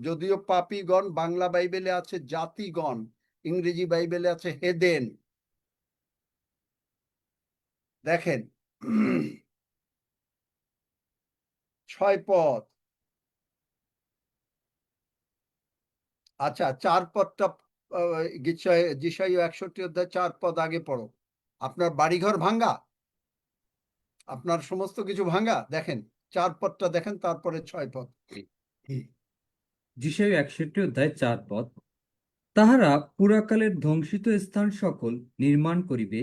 যদিও পাপীগণ বাংলা বাইবেলে আছে জাতিগণ, ইংরেজি বাইবেলে আছে হেদেন। দেখেন 6 পদ, আচ্ছা 4 পদটা যিশাইয়া 61 অধ্যায় 4 পদ আগে পড়ো। আপনার বাড়িঘর ভাঙ্গা, আপনার সমস্ত কিছু ভাঙ্গা, দেখেন 4 পদটা দেখেন, তারপরে 6 পদ। যিশাইয়া 61 অধ্যায় 4 পদ। তাহারা পুরাকালের ধ্বংসিত স্থান সকল নির্মাণ করিবে,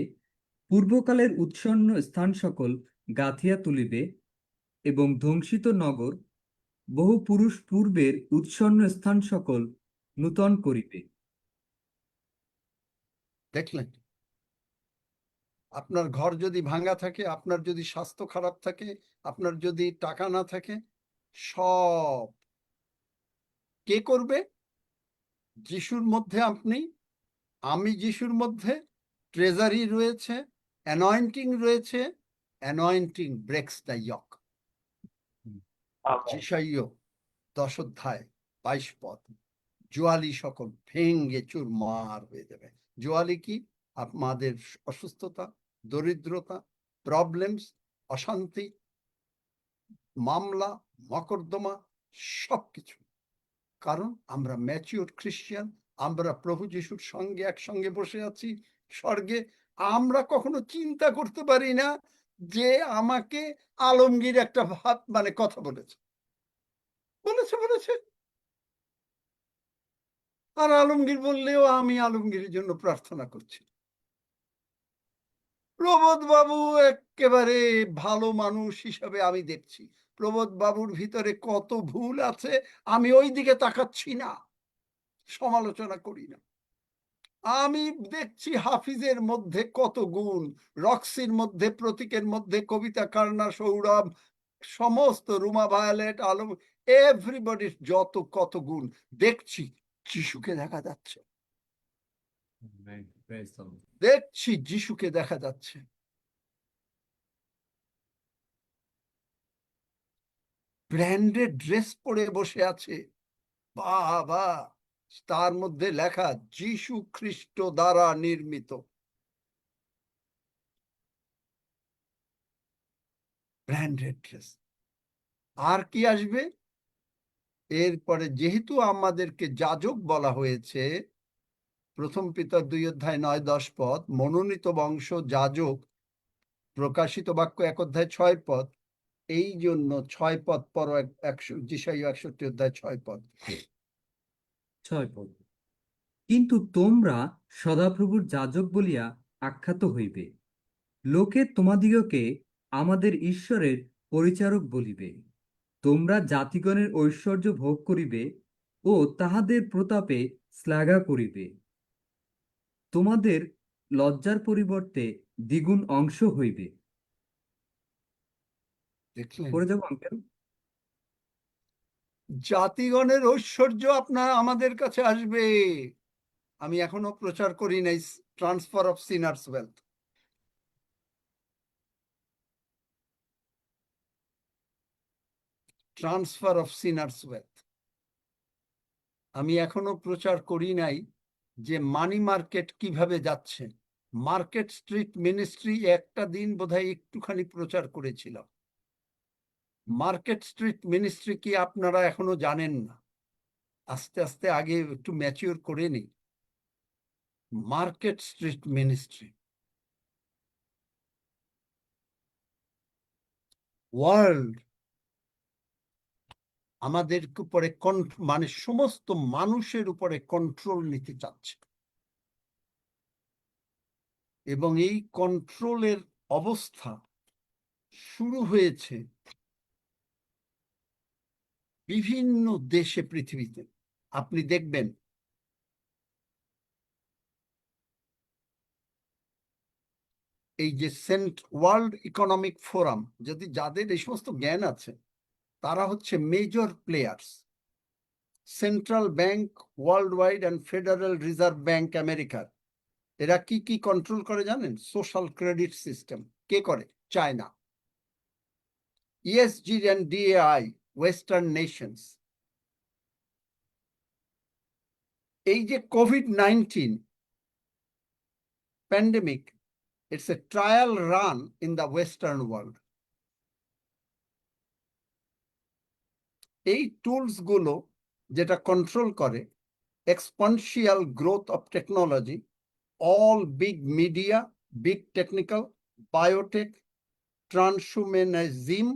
পূর্বকালের উৎসন্ন স্থান সকল গাঁথিয়া তুলিবে এবং ধ্বংসিত নগর বহু পুরুষ পূর্বের উৎসন্ন স্থান সকল নূতন করিবে। দেখলেন? আপনার ঘর যদি ভাঙ্গা থাকে, আপনার যদি স্বাস্থ্য খারাপ থাকে, আপনার যদি টাকা না থাকে, সব কে করবে? যিশুর মধ্যে আপনি, আমি যিশুর মধ্যে, ট্রেজারি রয়েছে, অ্যানয়েন্টিং রয়েছে, অ্যানয়েন্টিং ব্রেকস দ্য ইয়ক। আমেন। যিশাইয় 10 অধ্যায় 22 পদ, জোয়ালি সকল ভেঙ্গে চুরমার হয়ে যাবে। জোয়ালি কি? আমাদের অসুস্থতা, দরিদ্রতা, প্রবলেমস, অশান্তি, মামলা, মকদ্দমা, সবকিছু। কারণ আমরা ম্যাচিওর খ্রিস্টান, আমরা প্রভু যিশুর সঙ্গে একসঙ্গে বসে আছি স্বর্গে। আমরা কখনো চিন্তা করতে পারি না যে আমাকে আলমগীর একটা কথা বলেছে বলেছে বলেছে আর আলমগীর বললেও আমি আলমগীরের জন্য প্রার্থনা করছি। প্রবোধ বাবু একেবারে ভালো মানুষ হিসাবে আমি দেখছি, প্রবোধ বাবুর ভিতরে কত ভুল আছে আমি ওই দিকে তাকাচ্ছি না, সমালোচনা করি না। আমি দেখছি হাফিজের মধ্যে কত গুণ, রক্সির মধ্যে, প্রতীকের মধ্যে, কবিতা কার্না, সৌরভ, সমস্ত রুমা ভায়োলেট, আলম, এভরিবডির যত কত গুণ দেখছি। যিশুকে দেখা যাচ্ছে, দেখছি যিশুকে দেখা যাচ্ছে। ব্র্যান্ডেড ড্রেস পরে বসে আছে, বাবা, তার মধ্যে লেখা যিশু খ্রিস্ট দ্বারা নির্মিত। Branded dress. আর কি আসবে এরপরে? যেহেতু আমাদেরকে যাজক বলা হয়েছে, 1 পিতর 2 অধ্যায় 9-10 পদ, মনোনীত বংশ, যাজক, প্রকাশিত বাক্য 1 অধ্যায় 6 পদ, এই জন্য 6 পদ পর 61 অধ্যায় 6 পদ। 6 পদ। কিন্তু তোমরা সদাপ্রভুর যাজক বলিয়া আখ্যাত হইবে, লোকে তোমাদিগকে আমাদের ঈশ্বরের পরিচারক বলিবে। তোমরা জাতিগণের ঐশ্বর্য ভোগ করিবে ও তাহাদের প্রতাপে শ্লাঘা করিবে। তোমাদের লজ্জার পরিবর্তে দ্বিগুণ অংশ হইবে। দেখলেন, পড়ে যাবো আঙ্কেল? জাতিগণের ঐশ্বর্য আমাদের কাছে আসবে। আমি এখনো প্রচার করি নাই transfer of Sinners wealth. Transfer of Sinners wealth আমি এখনো প্রচার করি নাই যে মানি মার্কেট কিভাবে যাচ্ছে। মার্কেট স্ট্রিট মিনিস্ট্রি একটা দিন বোধহয় একটুখানি প্রচার করেছিল। মার্কেট স্ট্রিট মিনিস্ট্রি কি আপনারা এখনো জানেন না? আস্তে আস্তে আগে একটু ম্যাচিওর করে নিই। মার্কেট স্ট্রিট মিনিস্ট্রি ওয়ার্ল্ড আমাদের উপরে মানে সমস্ত মানুষের উপরে কন্ট্রোল নিতে চাচ্ছে, এবং এই কন্ট্রোলের অবস্থা শুরু হয়েছে বিভিন্ন দেশে পৃথিবীতে। আপনি দেখবেন এই যে ওয়ার্ল্ড ইকোনমিক ফোরাম, যদি যাদের এই সমস্ত জ্ঞান আছে তারা হচ্ছে major players. Central bank world wide and federal reserve bank আমেরিকার, এরা কি কি কন্ট্রোল করে জানেন? Social credit system. কে করে? China. ESG and DAI western nations. এই যে COVID-19 pandemic, it's a trial run in the western world. এই টুলস গুলো যেটা কন্ট্রোল করে exponential growth of technology, all big media, big technical, biotech, transhumanism,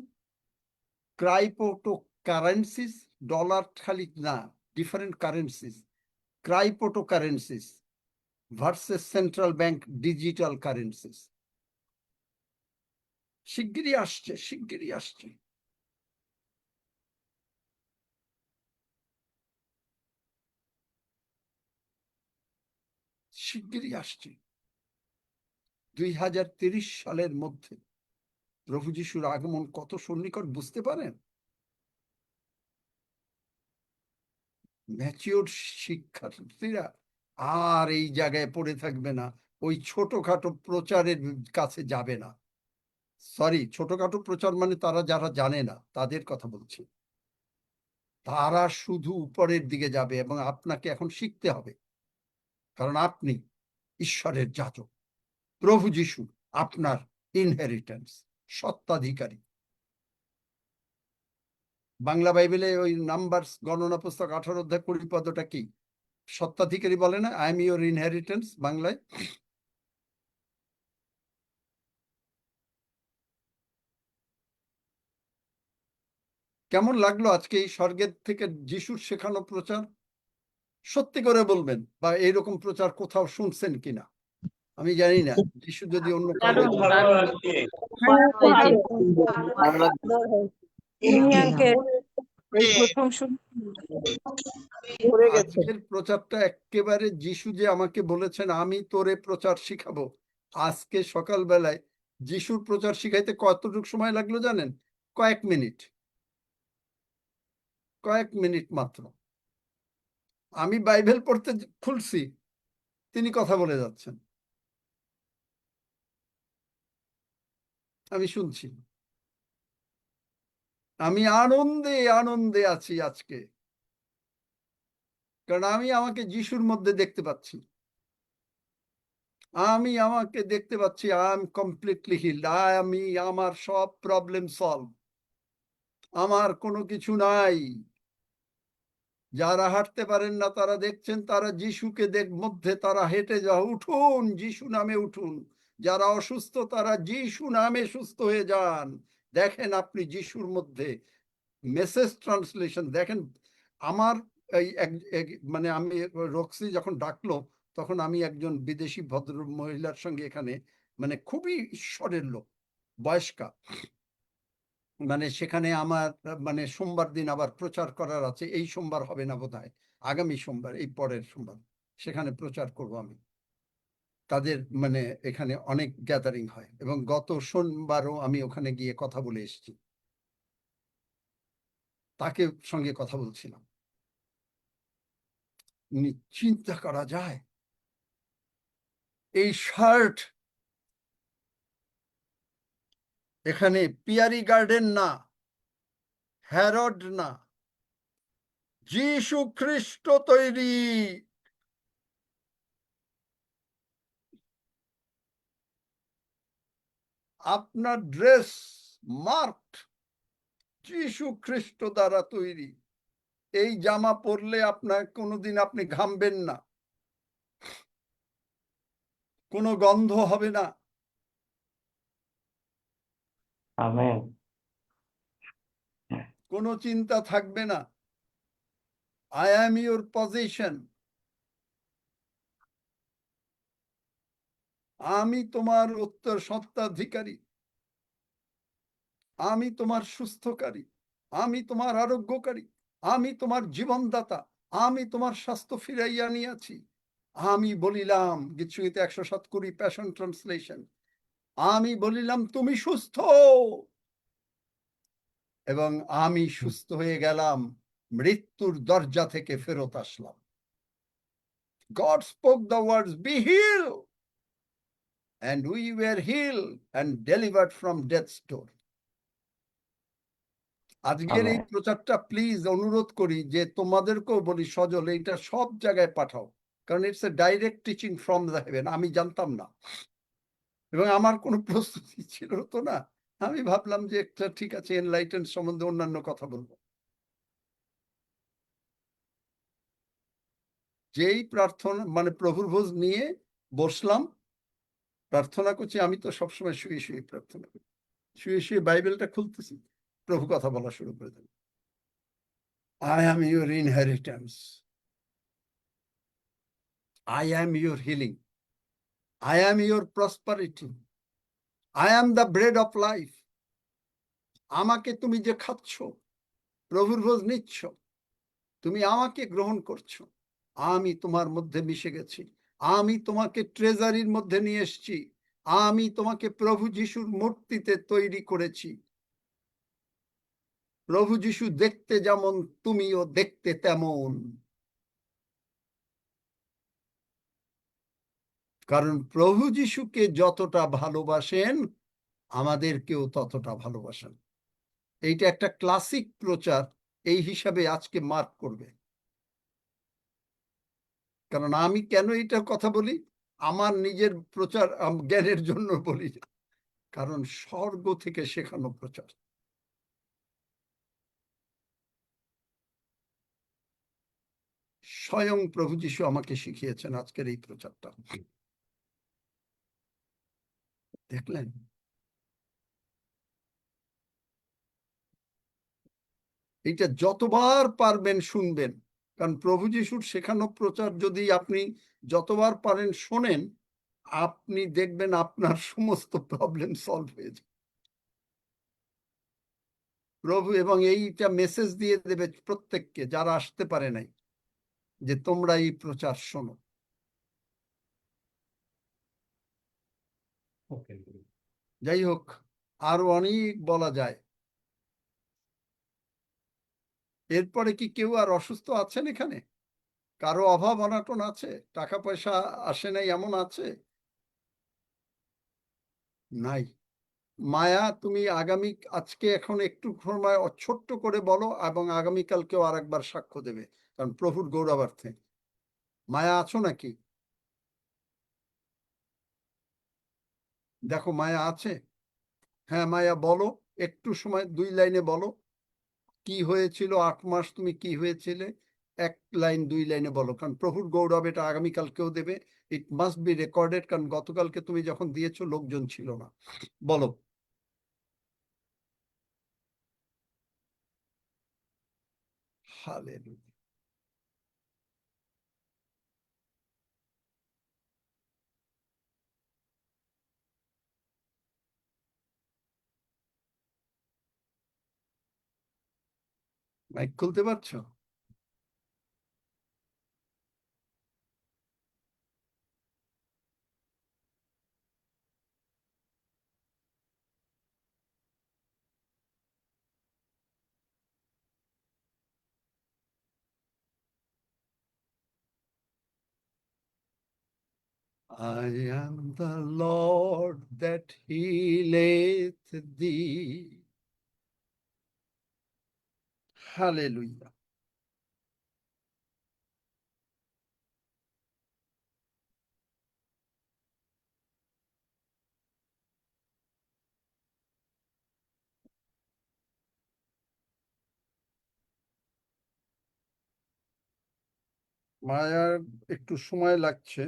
cryptocurrencies, dollar খালি না, different currencies, cryptocurrencies versus central bank digital currencies. শিগগিরই আসছে, শিগগিরই আসছে। শিগগিরই আসছে। 2030 সালের মধ্যে প্রভু যিশুর আগমন কত সন্নিকট বুঝতে পারেন? ম্যাচিওর শিক্ষার্থীরা আর এই জায়গায় পড়ে থাকবে না, ওই ছোটখাটো প্রচারের কাছে যাবে না। সরি, ছোটখাটো প্রচার মানে তারা যারা জানে না তাদের কথা বলছি। তারা শুধু উপরের দিকে যাবে, এবং আপনাকে এখন শিখতে হবে, কারণ আপনি ঈশ্বরের যাজক। প্রভু যিশু আপনার ইনহেরিটেন্স, স্বত্বাধিকারী। বাংলা বাইবেলে ওই নাম্বারস গণনা পুস্তক 18 অধ্যায় 20 পদটা কি স্বত্বাধিকারী বলে না? আই এম ইউর ইনহেরিটেন্স বাংলায়। কেমন লাগলো আজকে এই স্বর্গের থেকে যিশুর শেখানো প্রচার? সত্যি করে বলবেন, বা এইরকম প্রচার কোথাও শুনছেন কিনা আমি জানি না। যিশু যদি অন্য কাউকে আজকের প্রচারটা একেবারে যিশু যে আমাকে বলেছেন আমি তোরে প্রচার শিখাবো, আজকে সকালবেলায় যিশুর প্রচার শিখাইতে কতটুকু সময় লাগলো জানেন? কয়েক মিনিট, কয়েক মিনিট মাত্র। আমি বাইবেল পড়তে খুলছি, তিনি কথা বলে যাচ্ছেন, আমি শুনছি। আমি আনন্দে আনন্দে আছি আজকে, কারণ আমি আমাকে যিশুর মধ্যে দেখতে পাচ্ছি। আমি আমাকে দেখতে পাচ্ছি আই এম কমপ্লিটলি হিলড। আমি আমার সব প্রবলেম সলভ, আমার কোনো কিছু নাই। যারা হাঁটতে পারেন না তারা দেখছেন, তারা যিশুকে মধ্যে তারা হেঁটে যাও, উঠুন যিশু নামে উঠুন, যারা অসুস্থ তারা যিশু নামে সুস্থ হয়ে যান। দেখেন আপনি যিশুর মধ্যে মেসেজ ট্রান্সলেশন দেখেন। আমার মানে আমি রক্সি যখন ডাকলো তখন আমি একজন বিদেশি ভদ্র মহিলার সঙ্গে এখানে মানে খুবই ঈশ্বরের লোক, বয়স্কা, মানে সেখানে আমার মানে সোমবার দিন আবার প্রচার করার আছে। এই সোমবার হবে না বোধহয়, আগামী সোমবার, এই পরের সোমবার সেখানে প্রচার করব আমি। তাদের মানে এখানে অনেক গ্যাদারিং হয় এবং গত সোমবারও আমি ওখানে গিয়ে কথা বলে এসেছি, তাকে সঙ্গে কথা বলছিলাম। চিন্তা করা যায় এই শার্ট এখানে পিয়ারি গার্ডেন না, হ্যারড না, যিশু খ্রিস্ট তৈরি। আপনার ড্রেস মার্কড যিশু খ্রিস্ট দ্বারা তৈরি। এই জামা পরলে আপনার কোনোদিন আপনি ঘামবেন না, কোনো গন্ধ হবে না। আমেন। কোনো চিন্তা থাকবে না। I am your position. আমি তোমার উত্তর সত্ত্বাধিকারী, আমি তোমার সুস্থকারী, আমি তোমার আরোগ্যকারী, আমি তোমার জীবনদাতা, আমি তোমার স্বাস্থ্য ফিরাইয়া নিয়াছি। আমি বলিলাম, গীতসংহিতা 107 প্যাশন ট্রান্সলেশন, আমি বলিলাম তুমি সুস্থ, এবং আমি সুস্থ হয়ে গেলাম, মৃত্যুর দরজা থেকে ফেরত আসলাম। God spoke the words, be healed, and we were healed and delivered from death's door. আজকের এই প্রচারটা প্লিজ অনুরোধ করি যে তোমাদেরকেও বলি, সজল এইটা সব জায়গায় পাঠাও, কারণ it's a direct teaching from the haven. আমি জানতাম না এবং আমার কোনো প্রস্তুতি ছিল তো না। আমি ভাবলাম যে একটা ঠিক আছে, এনলাইটেন সম্বন্ধে অন্যান্য কথা বলবো। যেই প্রার্থনা মানে প্রভুর ভোজ নিয়ে বসলাম, প্রার্থনা করছি, আমি তো সবসময় শুয়ে শুয়ে প্রার্থনা করি, শুয়ে শুয়ে বাইবেলটা খুলতেছি, প্রভু কথা বলা শুরু করে দেন। I am your inheritance. I am your healing. I am your prosperity. I am the bread of life. আমাকে তুমি যে খাচ্ছ, প্রভুর ভোজ নিচ্ছ, তুমি আমাকে গ্রহণ করছো, আমি তোমার মধ্যে মিশে গেছি, আমি তোমাকে ট্রেজারির মধ্যে নিয়ে এসেছি, আমি তোমাকে প্রভু যিশুর মূর্তিতে তৈরি করেছি। প্রভু যিশু দেখতে যেমন, তুমিও দেখতে তেমন। কারণ প্রভু যিশুকে যতটা ভালোবাসেন আমাদেরকেও ততটা ভালোবাসেন। এইটা একটা ক্লাসিক প্রচার, এই হিসাবে আজকে মার্ক করবে। কারণ আমি কেন এইটা কথা বলি, আমার নিজের প্রচার জ্ঞানের জন্য বলি না, কারণ স্বর্গ থেকে শেখানো প্রচার। স্বয়ং প্রভু যিশু আমাকে শিখিয়েছেন আজকের এই প্রচারটা। দেখলেন, এইটা যতবার পারবেন শুনবেন, কারণ প্রভু যিশুর শেখানো প্রচার যদি আপনি যতবার পারেন শোনেন, আপনি দেখবেন আপনার সমস্ত প্রবলেম সলভ হয়ে যাবে। প্রভু এবং এইটা মেসেজ দিয়ে দেবে প্রত্যেককে যারা আসতে পারে নাই, যে তোমরা এই প্রচার শোনো। যাই হোক, আরো অনেক বলা যায়। এরপরে কি কেউ আর অসুস্থ আছেন এখানে? কারো অভাব অনাটন আছে? টাকা পয়সা আসে নাই এমন আছে? নাই। মায়া, তুমি আগামী আজকে এখন একটু সময় ছোট্ট করে বলো, এবং আগামীকালকেও আর একবার সাক্ষ্য দেবে, কারণ প্রভুর গৌরবার্থে। মায়া আছো নাকি? দেখো মায়া আছে? হ্যাঁ মায়া বলো, একটু সময় 2 লাইনে বলো কি হয়েছিল, 8 মাস তুমি কি হয়েছিলে, 1 লাইন 2 লাইনে বলো, কারণ প্রভুর গৌরব এটা আগামীকালকেও দেবে, ইট মাস্ট বি রেকর্ডেড, কারণ গতকালকে তুমি যখন দিয়েছো লোকজন ছিল না। বলো। হালেলুয়া। মাইক খুলতে পারছো? I am the Lord that healeth thee. Hallelujah. মায়ার একটু সময় লাগছে।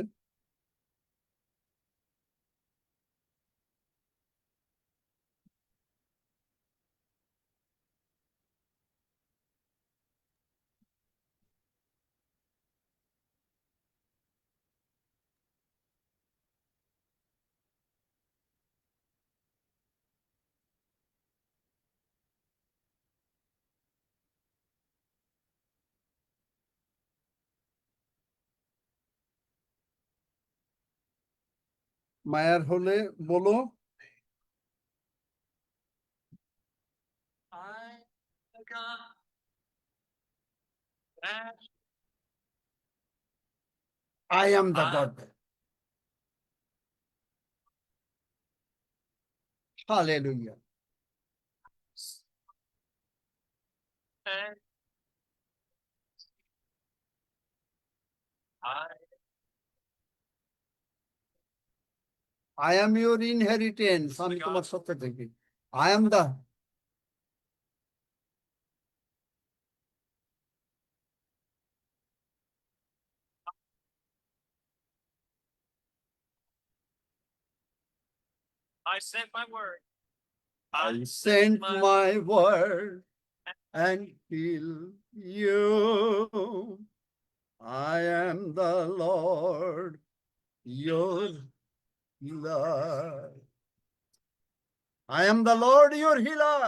মায়ার হলে বলো। I am the God. Hallelujah. I am your inheritance. আমি তোমার সাথে থেকে। I am the I sent my word. I sent my word and heal you. I am the Lord, your healer. I am the Lord, your healer.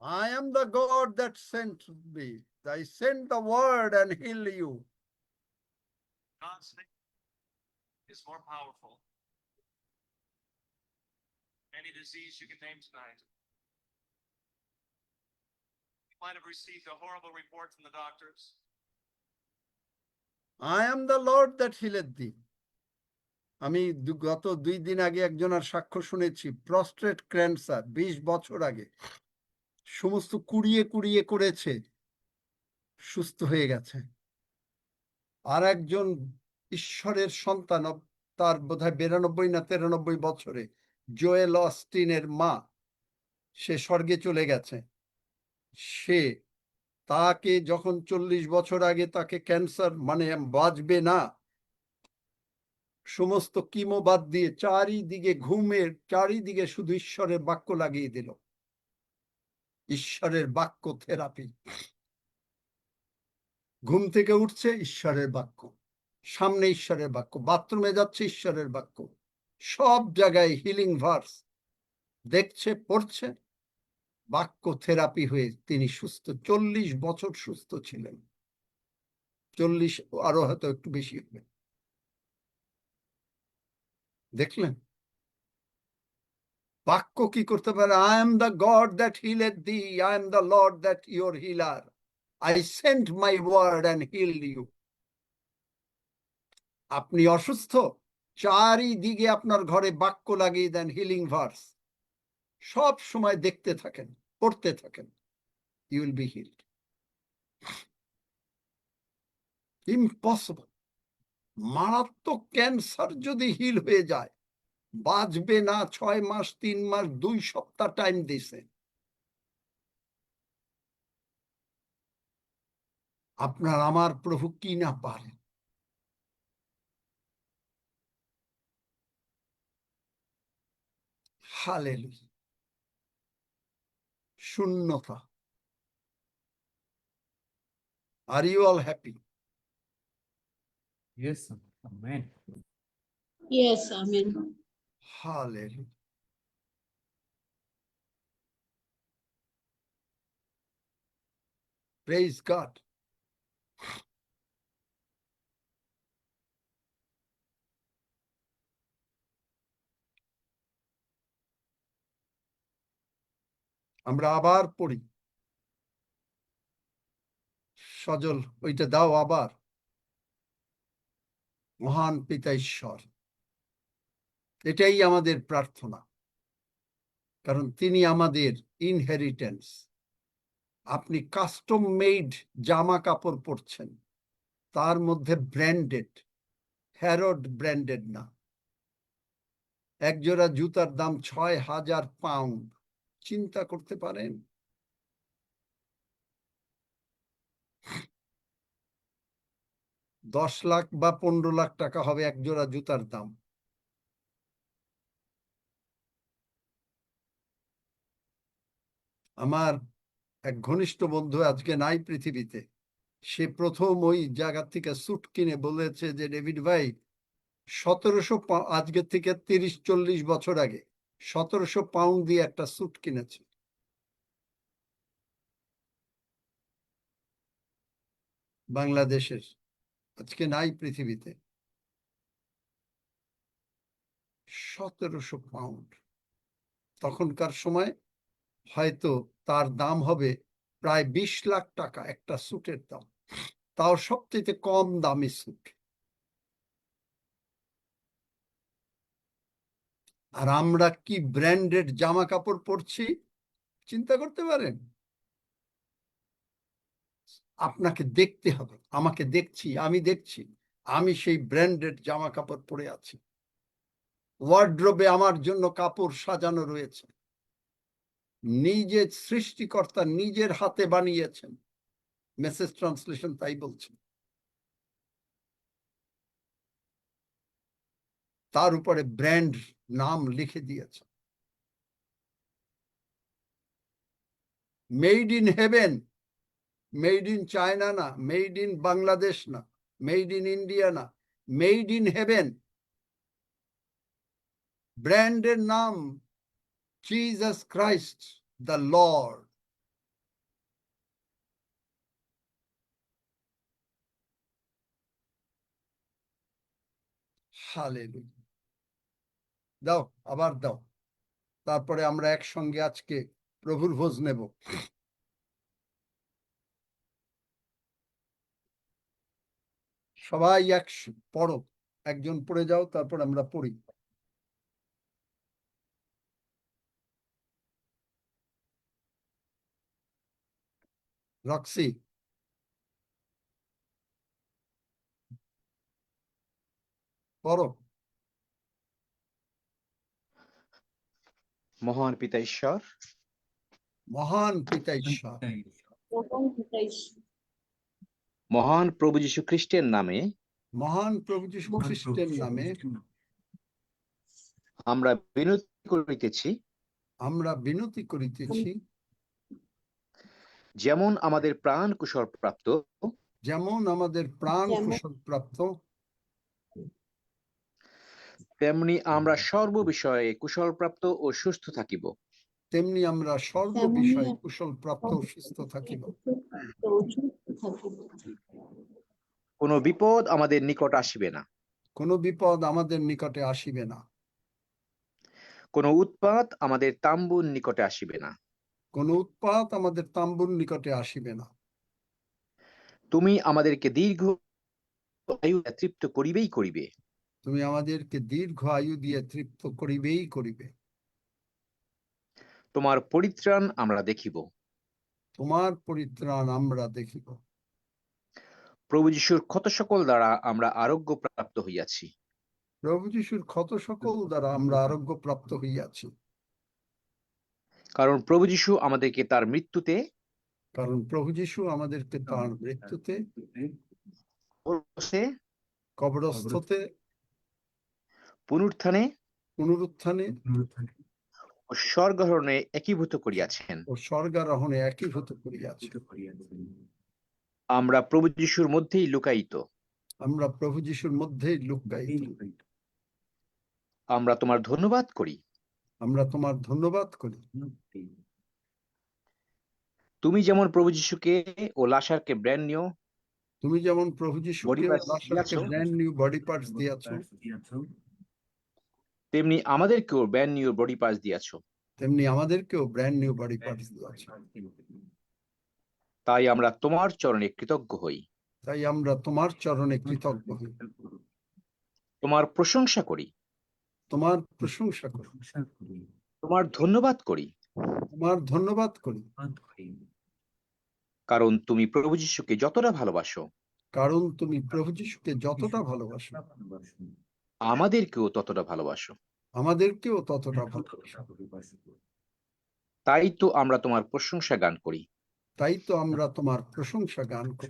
I am the God that sent me. I sent the word and heal you. God's name is more powerful. Any disease you can name tonight. You might have received a horrible report from the doctors. I am the Lord that healeth thee. আমি গত 2 দিন আগে একজনের সাক্ষ্য শুনেছি, prostate cancer 20 বছর আগে সমস্ত কুড়িয়ে কুড়িয়ে করেছে, সুস্থ হয়ে গেছে। আর একজন ঈশ্বরের সন্তান, তার বোধহয় 92 না 93 বছরে, জোয়েল অস্টিনের মা, সে স্বর্গে চলে গেছে। সে তাকে যখন 40 বছর আগে তাকে ক্যান্সার মানে বাঁচবে না, সমস্ত কিমো বাদ দিয়ে চারিদিকে ঘুমের চারিদিকে শুধু ঈশ্বরের বাক্য লাগিয়ে দিল। ঈশ্বরের বাক্য থেরাপি। ঘুম থেকে উঠছে ঈশ্বরের বাক্য, সামনে ঈশ্বরের বাক্য, বাথরুমে যাচ্ছে ঈশ্বরের বাক্য, সব জায়গায় হিলিং ভার্স দেখছে, পড়ছে, বাক্য থেরাপি হয়ে তিনি সুস্থ। 40 বছর সুস্থ ছিলেন, 40 আরো হয়তো একটু বেশি হবে। দেখলেন বাক্য কি করতে পারে? I am the God that healeth thee. I am the Lord that your healer. I sent my word and healed you. আপনি অসুস্থ, চারিদিকে আপনার ঘরে বাক্য লাগিয়ে দেন, হিলিং ভার্স, সব সময় দেখতে থাকেন, পড়তে থাকেন, you will be healed. Impossible. মারাত্মক ক্যান্সার যদি হিল হয়ে যায়, বাঁচবে না 6 মাস, 3 মাস, 2 সপ্তাহ টাইম দিছে। আপনার আমার প্রভু কি না পারেন। হালেলুয়া। শূন্যতা। Are you all happy? Yes, amen. Yes, amen. Hallelujah. Praise God. আমরা আবার পড়ি। সজল ওইটা দাও আবার। মহান পিতা ঈশ্বর, এটাই আমাদের প্রার্থনা, কারণ তিনি আমাদের ইনহেরিটেন্স। আপনি কাস্টম মেড জামা কাপড় পরছেন, তার মধ্যে ব্র্যান্ডেড, হ্যারোড ব্র্যান্ডেড না। একজোড়া জুতার দাম ৬,০০০ পাউন্ড। চিন্তা করতে পারেন? $10 লাখ বা 15 লাখ টাকা হবে একজোড়া জুতার দাম। আমার এক ঘনিষ্ঠ বন্ধু আজকে নাই পৃথিবীতে, সে প্রথম ওই জায়গা থেকে স্যুট কিনে বলেছে যে ডেভিড ভাই ১৭০০, আজকে থেকে ৩০-৪০ বছর আগে ১৭০০ পাউন্ড দিয়ে একটা স্যুট কিনেছে। বাংলাদেশের, আজকে নাই পৃথিবীতে। ১৭০০ পাউন্ড। তখনকার সময় হয়তো তার দাম হবে প্রায় ২০ লাখ টাকা একটা স্যুটের দাম, তাও সবচেয়ে কম দামি স্যুট। আর আমরা কি ব্র্যান্ডেড জামা কাপড় পরছি চিন্তা করতে পারেন? আপনাকে দেখতে হবে, আমাকে দেখছি, আমি দেখছি, আমি সেই ব্র্যান্ডেড জামা কাপড় পরে আছি। ওয়ার্ড্রোবে আমার জন্য কাপড় সাজানো রয়েছে, নিজে সৃষ্টিকর্তা নিজের হাতে বানিয়েছেন। মেসেজ ট্রান্সলেশন তাই বলছে। তার উপরে ব্র্যান্ড নাম লিখে দিয়েছে, made in heaven. Made in China না, মেড ইন বাংলাদেশ না, মেড ইন ইন্ডিয়া না, মেড ইন হেভেন। ব্র্যান্ডের নাম Jesus Christ the Lord. Hallelujah. দাও, আবার দাও, তারপরে আমরা একসঙ্গে আজকে প্রভুর ভোজ নেব। সবাই পড়ো, একজন পড়ে যাও, তারপর আমরা পড়ি। রক্সি পড়ো। মহান পিতা ঈশ্বর, মহান পিতা ঈশ্বর, তখন পিতাই মহান প্রভু যীশু খ্রিস্টের নামে মহান প্রভু যীশু খ্রিস্টের নামে আমরা বিনতি করিতেছি, আমরা বিনতি করিতেছি, যেমন আমাদের প্রাণ কুশল প্রাপ্ত, যেমন আমাদের প্রাণ যেমন- কুশল প্রাপ্ত, তেমনি আমরা সর্ব বিষয়ে কুশল প্রাপ্ত ও সুস্থ থাকিব। তেমনি আমরা সর্ব তেমনি বিষয়ে কুশল প্রাপ্ত ও সুস্থ থাকিব। কোনো বিপদ আমাদের নিকট আসিবে না, কোনো বিপদ আমাদের নিকটে আসিবে না, কোনো উৎপাত আমাদের তাম্বুর নিকটে আসিবে না। কোনো উৎপাত আমাদের তাম্বুর নিকটে আসিবে না। তুমি আমাদেরকে দীর্ঘ আয়ু তৃপ্ত করিবেই করিবে। তুমি আমাদেরকে দীর্ঘ আয়ু দিয়ে তৃপ্ত করিবেই করিবে। তোমার পরিত্রাণ আমরা দেখিব। তোমার পরিত্রাণ আমরা দেখিব। প্রভু যীশুর ক্ষত সকল দ্বারা আমরা আরোগ্য প্রাপ্ত হইয়াছি। প্রভু যীশুর ক্ষত সকল দ্বারা আমরা আরোগ্য প্রাপ্ত হইয়াছি। কারণ প্রভু যীশু আমাদেরকে তার মৃত্যুতে কারণ প্রভু যীশু আমাদেরকে তার মৃত্যুতে, ক্রুশে, কবরস্থতে, পুনরুত্থানে পুনরুত্থানে ও স্বর্গারোহণে একীভূত করিয়াছেন। ও স্বর্গারোহণে একীভূত করিয়াছেন। আমরা প্রভু যীশুর মধ্যেই লুকায়িত। আমরা প্রভু যীশুর মধ্যেই লুকায়িত। আমরা তোমার ধন্যবাদ করি। আমরা তোমার ধন্যবাদ করি। তুমি যেমন প্রভু যীশুকে ও লাসারকে ব্র্যান্ড নিউ তুমি যেমন প্রভু বডি যীশুকে ও পার্টস লাসারকে দিয়াছো, ব্র্যান্ড নিউ বডি পার্টস দিয়াছো, তেমনি আমাদেরকেও ব্র্যান্ড নিউ বডি পার্টস দিয়াছো। তেমনি আমাদেরকেও ব্র্যান্ড নিউ বডি পার্টস দিয়াছো। তাই আমরা তোমার চরণে কৃতজ্ঞ হই, তাই আমরা তোমার চরণে কৃতজ্ঞ হই, তোমার প্রশংসা করি, তোমার প্রশংসা করি, তোমার ধন্যবাদ করি, তোমার ধন্যবাদ করি। কারণ তুমি প্রভু যীশুকে যতটা ভালোবাসো, কারণ তুমি প্রভু যীশুকে যতটা ভালোবাসো, আমাদেরকেও ততটা ভালোবাসো। আমাদেরকেও ততটা ভালোবাসো। তাই তো আমরা তোমার প্রশংসা গান করি। তাই তো আমরা তোমার প্রশংসা গান করি।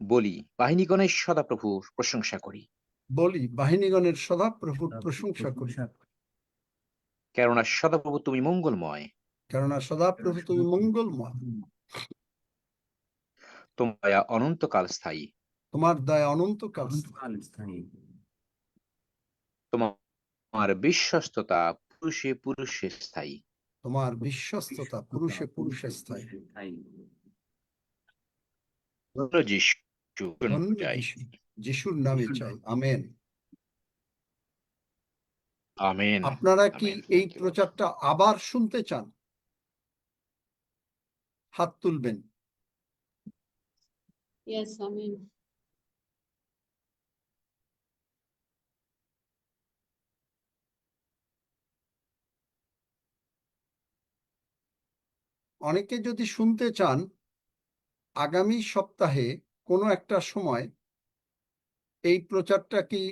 বলি, বাহিনীগণের সদাপ্রভুর প্রশংসা করি। বলি, বাহিনীগণের সদাপ্রভুর প্রশংসা করি। কেননা সদাপ্রভু তুমি মঙ্গলময়, কেননা সদাপ্রভু তুমি মঙ্গলময়, তোমার দয়া অনন্তকাল স্থায়ী, তোমার দয়া অনন্তকাল স্থায়ী। তোমার বিশ্বস্ততা পুরুষে পুরুষে স্থায়ী। তোমার বিশ্বস্ততা পুরুষে পুরুষে স্থায়ী। ধন্য যীশু, ধন্য চাই। যীশু, যিশুর নামে চাই, আমেন। আমেন। আপনারা কি আমেন। এই প্রচারটা আবার শুনতে চান? হাত তুলবেন। Yes, amen. অনেকে যদি শুনতে চান, আগামী সপ্তাহে কোনো একটা সময় এই প্রচারটা কি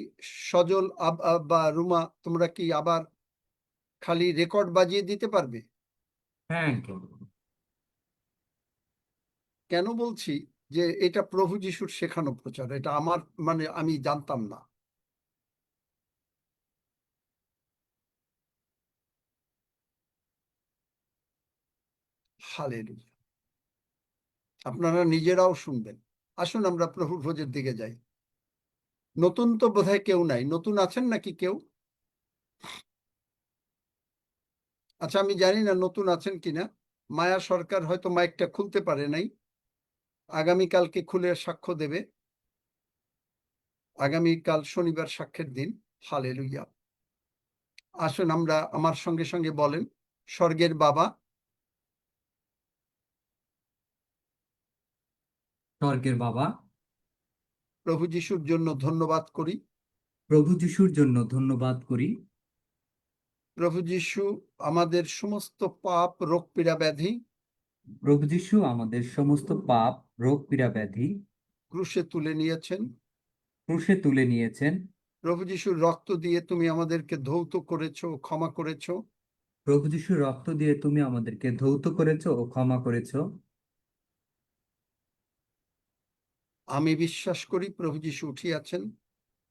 সজল বা রুমা, তোমরা কি আবার খালি রেকর্ড বাজিয়ে দিতে পারবে? হ্যাঁ, কেন বলছি যে এটা প্রভু যিশুর শেখানো প্রচার, এটা আমার মানে আমি জানতাম না। হালেলুয়া। আপনারা নিজেরাও শুনবেন। আসুন আমরা প্রভুর ভোজের দিকে যাই। নতুন তো বোধহয় কেউ নাই। নতুন আছেন নাকি কেউ? আচ্ছা, আমি জানি না নতুন আছেন কিনা। মায়া সরকার হয়তো মাইকটা খুলতে পারে নাই, আগামীকালকে খুলে সাক্ষ্য দেবে। আগামীকাল শনিবার সাক্ষ্যের দিন। হালেলুয়া। আসুন আমরা আমার সঙ্গে সঙ্গে বলেন, স্বর্গের বাবা, স্বর্গের বাবা, প্রভু যিশুর জন্য ধন্যবাদ করি। প্রভু যিশুর জন্য ধন্যবাদ করি। প্রভু যিশু আমাদের সমস্ত পাপ, রোগ, পীড়া, ব্যাধি প্রভু যিশু আমাদের সমস্ত পাপ, রোগ, পীড়া, ব্যাধি ক্রুশে তুলে নিয়েছেন। ক্রুশে তুলে নিয়েছেন। প্রভু যিশুর রক্ত দিয়ে তুমি আমাদেরকে ধৌত করেছো, ক্ষমা করেছো। প্রভু যিশুর রক্ত দিয়ে তুমি আমাদেরকে ধৌত করেছো ও ক্ষমা করেছো। আমি বিশ্বাস করি প্রভু যিশু উঠিয়াছেন।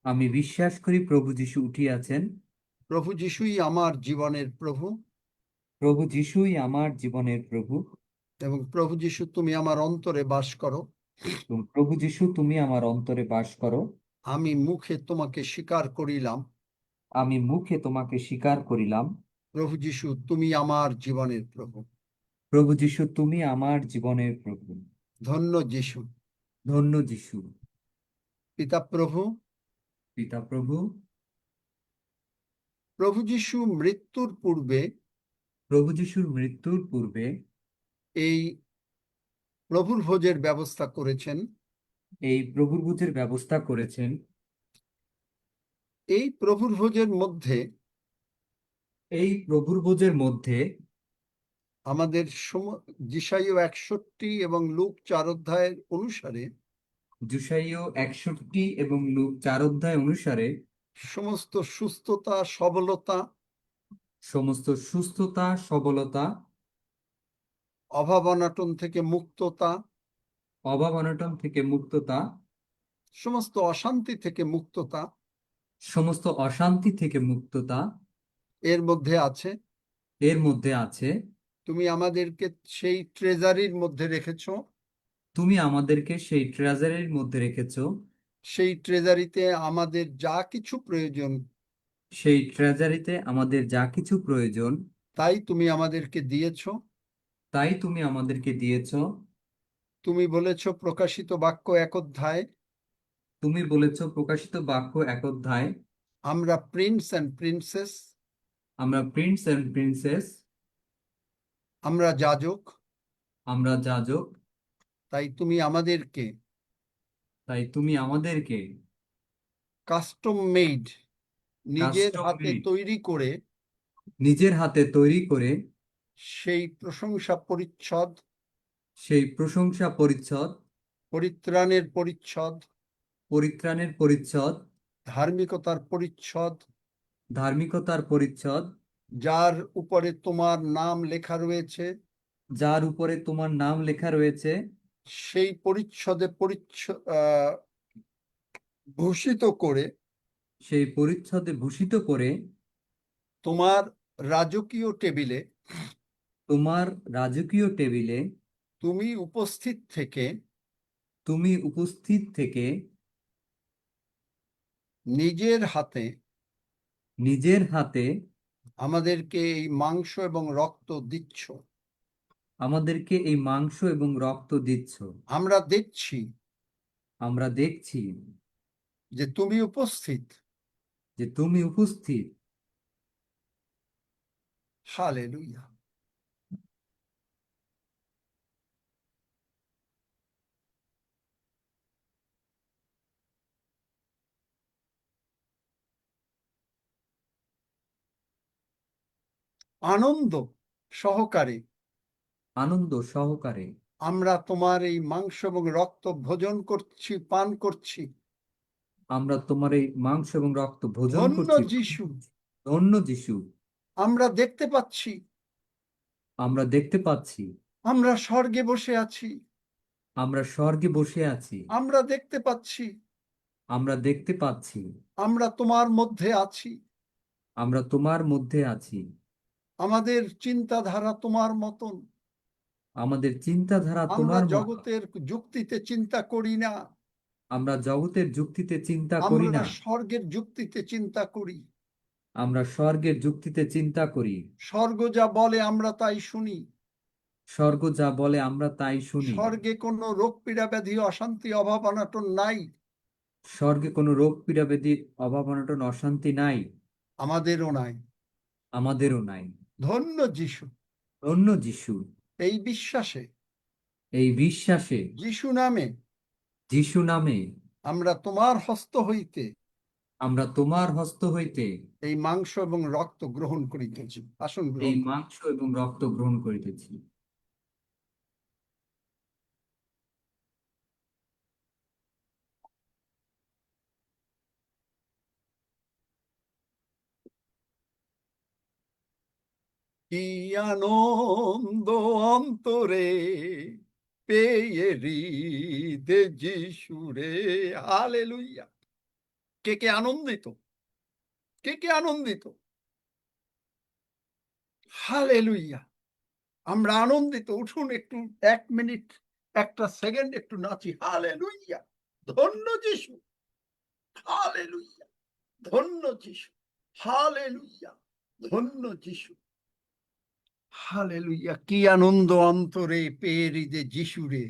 আমি বিশ্বাস করি প্রভু যিশু উঠিয়াছেন। প্রভু যিশুই আমার জীবনের প্রভু। প্রভু যিশুই আমার জীবনের প্রভু। এবং প্রভু যিশু তুমি আমার অন্তরে বাস করো। এবং প্রভু যিশু তুমি আমার অন্তরে বাস করো। আমি মুখে তোমাকে স্বীকার করিলাম। আমি মুখে তোমাকে স্বীকার করিলাম। প্রভু যিশু তুমি আমার জীবনের প্রভু। প্রভু যিশু তুমি আমার জীবনের প্রভু। ধন্য যিশু। ধন্য যিশু। পিতা প্রভু, পিতা প্রভু, প্রভু যিশু মৃত্যুর পূর্বে, প্রভু যিশুর মৃত্যুর পূর্বে এই প্রভুর ভোজের ব্যবস্থা করেছেন। এই প্রভুর ভোজের ব্যবস্থা করেছেন। এই প্রভুর ভোজের মধ্যে এই প্রভুর ভোজের মধ্যে আমাদের যিশাইয় 61 এবং লুক 4 অধ্যায়ের অনুসারে জুসাইয় 61 এবং লুক 4 অধ্যায় অনুসারে সমস্ত সুস্থতা, সবলতা, সমস্ত সুস্থতা, সবলতা অভাব অনটন থেকে মুক্ততা, অভাব অনটন থেকে মুক্ততা, সমস্ত অশান্তি থেকে মুক্ততা সমস্ত অশান্তি থেকে মুক্ততা এর মধ্যে আছে। এর মধ্যে আছে। তুমি আমাদেরকে সেই ট্রেজারির মধ্যে রেখেছো, তুমি আমাদেরকে সেই ট্রেজারির মধ্যে রেখেছো, সেই ট্রেজারিতে আমাদের যা কিছু প্রয়োজন সেই ট্রেজারিতে আমাদের যা কিছু প্রয়োজন তাই তুমি আমাদেরকে দিয়েছো। তাই তুমি আমাদেরকে দিয়েছো। তুমি বলেছো প্রকাশিত বাক্য 1 অধ্যায়, তুমি বলেছো প্রকাশিত বাক্য 1 অধ্যায়, আমরা প্রিন্স অ্যান্ড প্রিন্সেস, আমরা প্রিন্স এন্ড প্রিন্সেস, আমরা যাজক। আমরা যাজক। তাই তুমি আমাদেরকে তাই তুমি আমাদেরকে কাস্টম মেড, নিজের Custom হাতে made, তৈরি করে নিজের হাতে তৈরি করে সেই প্রশংসা পরিচ্ছদ, সেই প্রশংসা পরিচ্ছদ, পরিত্রাণের পরিচ্ছদ, পরিত্রাণের পরিচ্ছদ, ধার্মিকতার পরিচ্ছদ, ধার্মিকতার পরিচ্ছদ, যার উপরে তোমার নাম লেখা রয়েছে, যার উপরে তোমার নাম লেখা রয়েছে, সেই পরিচ্ছদে ভূষিত করে সেই পরিচ্ছদে ভূষিত করে তোমার রাজকীয় টেবিলে তোমার রাজকীয় টেবিলে তুমি উপস্থিত থেকে তুমি উপস্থিত থেকে নিজের হাতে নিজের হাতে আমাদেরকে এই মাংস এবং রক্ত দিচ্ছ। আমাদেরকে এই মাংস এবং রক্ত দিচ্ছ। আমরা দেখছি আমরা দেখছি যে তুমি উপস্থিত। যে তুমি উপস্থিত। হালেলুয়া। আনন্দ সহকারে আনন্দ সহকারে আমরা তোমার এই মাংস এবং রক্ত ভোজন করছি, পান করছি। আমরা তোমার এই মাংস এবং রক্ত ভোজন ধন্য করছি। যিশু, ধন্য যিশু, আমরা দেখতে পাচ্ছি আমরা দেখতে পাচ্ছি আমরা স্বর্গে বসে আছি। আমরা স্বর্গে বসে আছি। আমরা দেখতে পাচ্ছি আমরা দেখতে পাচ্ছি আমরা তোমার মধ্যে আছি। আমরা তোমার মধ্যে আছি। আমাদের চিন্তাধারা তোমার মতন। আমাদের চিন্তাধারা আমরা তোমার মতো। জগতের যুক্তিতে চিন্তা করি না, আমরা জগতের যুক্তিতে চিন্তা করি আমরা না, স্বর্গের যুক্তিতে চিন্তা করি। আমরা স্বর্গের যুক্তিতে চিন্তা করি। স্বর্গ যা বলে আমরা তাই শুনি। স্বর্গ যা বলে আমরা তাই শুনি। স্বর্গে কোনো রোগ পীড়া ব্যাধি অশান্তি অভাব অনটন নাই। স্বর্গে কোনো রোগ পীড়া ব্যাধি অভাব অনটন অশান্তি নাই। আমাদেরও নাই। আমাদেরও নাই। ধন্য যিশু। ধন্য যিশু। এই বিশ্বাসে, এই বিশ্বাসে, যিশু নামে যিশু নামে আমরা তোমার হস্ত হইতে আমরা তোমার হস্ত হইতে এই মাংস এবং রক্ত গ্রহণ করিতেছি। আসন এই গ্রহণ করুন। মাংস এবং রক্ত গ্রহণ করিতেছি। কি আনন্দ অন্তরে পেয়ে হৃদে যিশুরে। হালেলুয়া। কে কে আনন্দিত? কে কে আনন্দিত? হালেলুয়া। আমরা আনন্দিত। উঠুন, একটু 1 মিনিট 1টা সেকেন্ড একটু নাচি। হালেলুয়া। ধন্য যিশু। হালেলুয়া। ধন্য যিশু। হালেলুয়া। ধন্য যিশু। হালেলুয়া। কি আনন্দ অন্তরে পেয়ে হৃদে যিশুরে।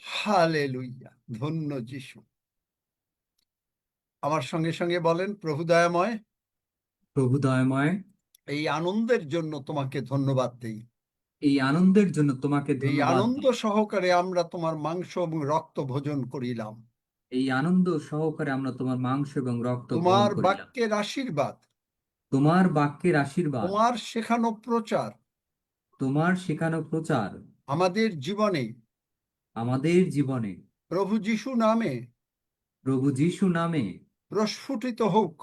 হালেলুয়া। ধন্য যিশু। আমার সঙ্গে সঙ্গে বলেন, প্রভু দয়াময়, প্রভু দয়াময়, এই আনন্দের জন্য তোমাকে ধন্যবাদ দেই। এই আনন্দের জন্য তোমাকে এই ধন্যবাদ আনন্দ দিই। সহকারে আমরা তোমার মাংস এবং রক্ত ভোজন করিলাম। এই আনন্দ সহকারে আমরা তোমার মাংস এবং রক্ত গ্রহণ তোমার করিলাম। বাক্যের আশীর্বাদ, তোমার বাক্যের আশীর্বাদ, তোমার শেখানো প্রচার তোমার শেখানো প্রচার আমাদের জীবনে আমাদের জীবনে প্রভু যিশু নামে প্রভু যিশু নামে প্রস্ফুটিত হোক।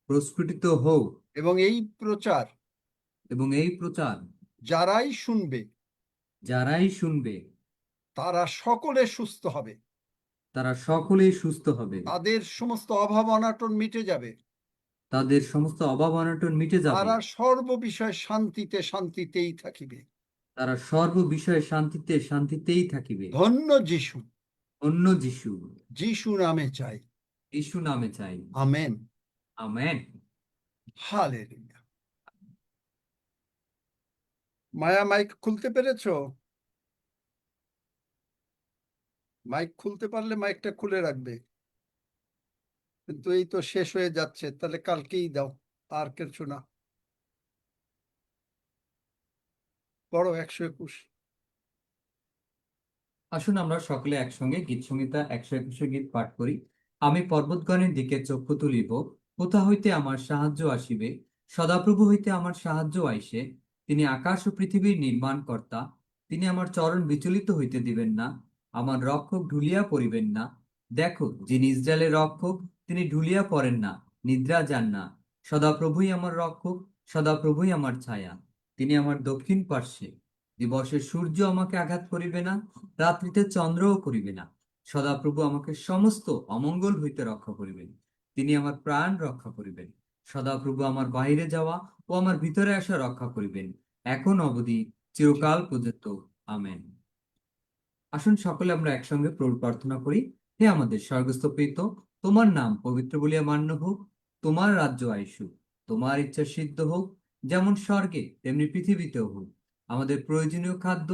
প্রস্ফুটিত হোক। এবং এই প্রচার এবং এই প্রচার যারাই শুনবে যারাই শুনবে তারা সকলে সুস্থ হবে, তারা সকলেই সুস্থ হবে, তাদের সমস্ত অভাব অনাটন মিটে যাবে, তাদের সমস্ত অভাব অনটন মিটে যাবে, তারা সর্ববিষয়ে শান্তিতে শান্তিতেই থাকিবে। তারা সর্ব বিষয়ে শান্তিতে শান্তিতেই থাকিবে। ধন্য যিশু, অন্য যিশু, যিশু নামে চাই। যিশু নামে চাই। আমেন। আমেন। হালেলুয়া। মায়া, মাইক খুলতে পেরেছো? মাইক খুলতে পারলে মাইকটা খুলে রাখবে, কিন্তু এই তো শেষ হয়ে যাচ্ছে, তাহলে কালকেই দাও, আর কিছু না। বড় 121। আসুন আমরা সকলে একসঙ্গে গীত সংহিতা 121 গীত পাঠ করি। আমি পর্বতগণের দিকে চক্ষু তুলিব, কোথা হইতে আমার সাহায্য আসিবে? সদাপ্রভু হইতে আমার সাহায্য আইসে। তিনি আকাশ ও পৃথিবীর নির্মাণ কর্তা। তিনি আমার চরণ বিচলিত হইতে দিবেন না, আমার রক্ষক ঢুলিয়া পড়িবেন না। দেখো, যিনি ইসরায়েলের রক্ষক, তিনি ঢুলিয়া পড়েন না, নিদ্রা যান না। সদাপ্রভুই আমার রক্ষক, সদাপ্রভুই আমার ছায়া। তিনি আমার দক্ষিণ পার্শ্বে। দিবসে সূর্য আমাকে আঘাত করিবে না, রাত্রিতে চন্দ্রও করিবে না। সদাপ্রভু আমাকে সমস্ত অমঙ্গল হইতে রক্ষা করিবেন। তিনি আমার প্রাণ রক্ষা করিবেন। সদাপ্রভু আমার বাহিরে যাওয়া ও আমার ভিতরে আসা রক্ষা করিবেন, এখন অবধি চিরকাল পর্যন্ত। আমেন। আসুন সকলে আমরা একসঙ্গে প্রভুর প্রার্থনা করি। হে আমাদের স্বর্গস্থ পিতা, তোমার নাম পবিত্র বলিয়া মান্য হোক, তোমার রাজ্য আইসুক, তোমার ইচ্ছা সিদ্ধ হোক, যেমন স্বর্গে তেমনি পৃথিবীতেও হোক। আমাদের প্রয়োজনীয় খাদ্য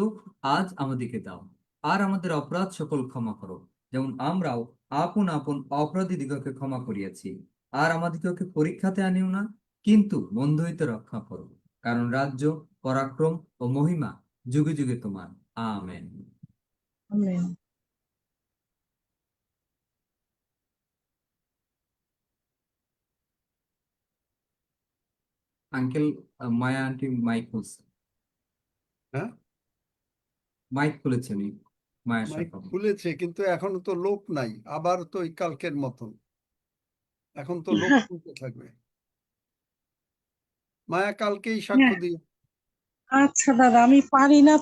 আজ আমাদেরকে দাও, আর আমাদের অপরাধ সকল ক্ষমা করো, যেমন আমরাও আপন আপন অপরাধীদিগকে ক্ষমা করিয়াছি। আর আমাদিগকে পরীক্ষাতে আনিও না, কিন্তু মন্দ হইতে রক্ষা করো, কারণ রাজ্য, পরাক্রম ও মহিমা যুগে যুগে তোমার। আমেন। Amen. আঙ্কেল, মায়া আন্টি মাইক খুলছে। হ্যাঁ, মাইক খুলেছে উনি, মায়া মাইক সাহেব। খুলেছে, কিন্তু এখনো তো লোক নাই, আবার তো ওই কালকের মতন এখন তো লোক খুলতে থাকবে। মায়া, কালকেই সাক্ষ্য হ্যাঁ, দিও। আচ্ছা দাদা, আমি পারি না।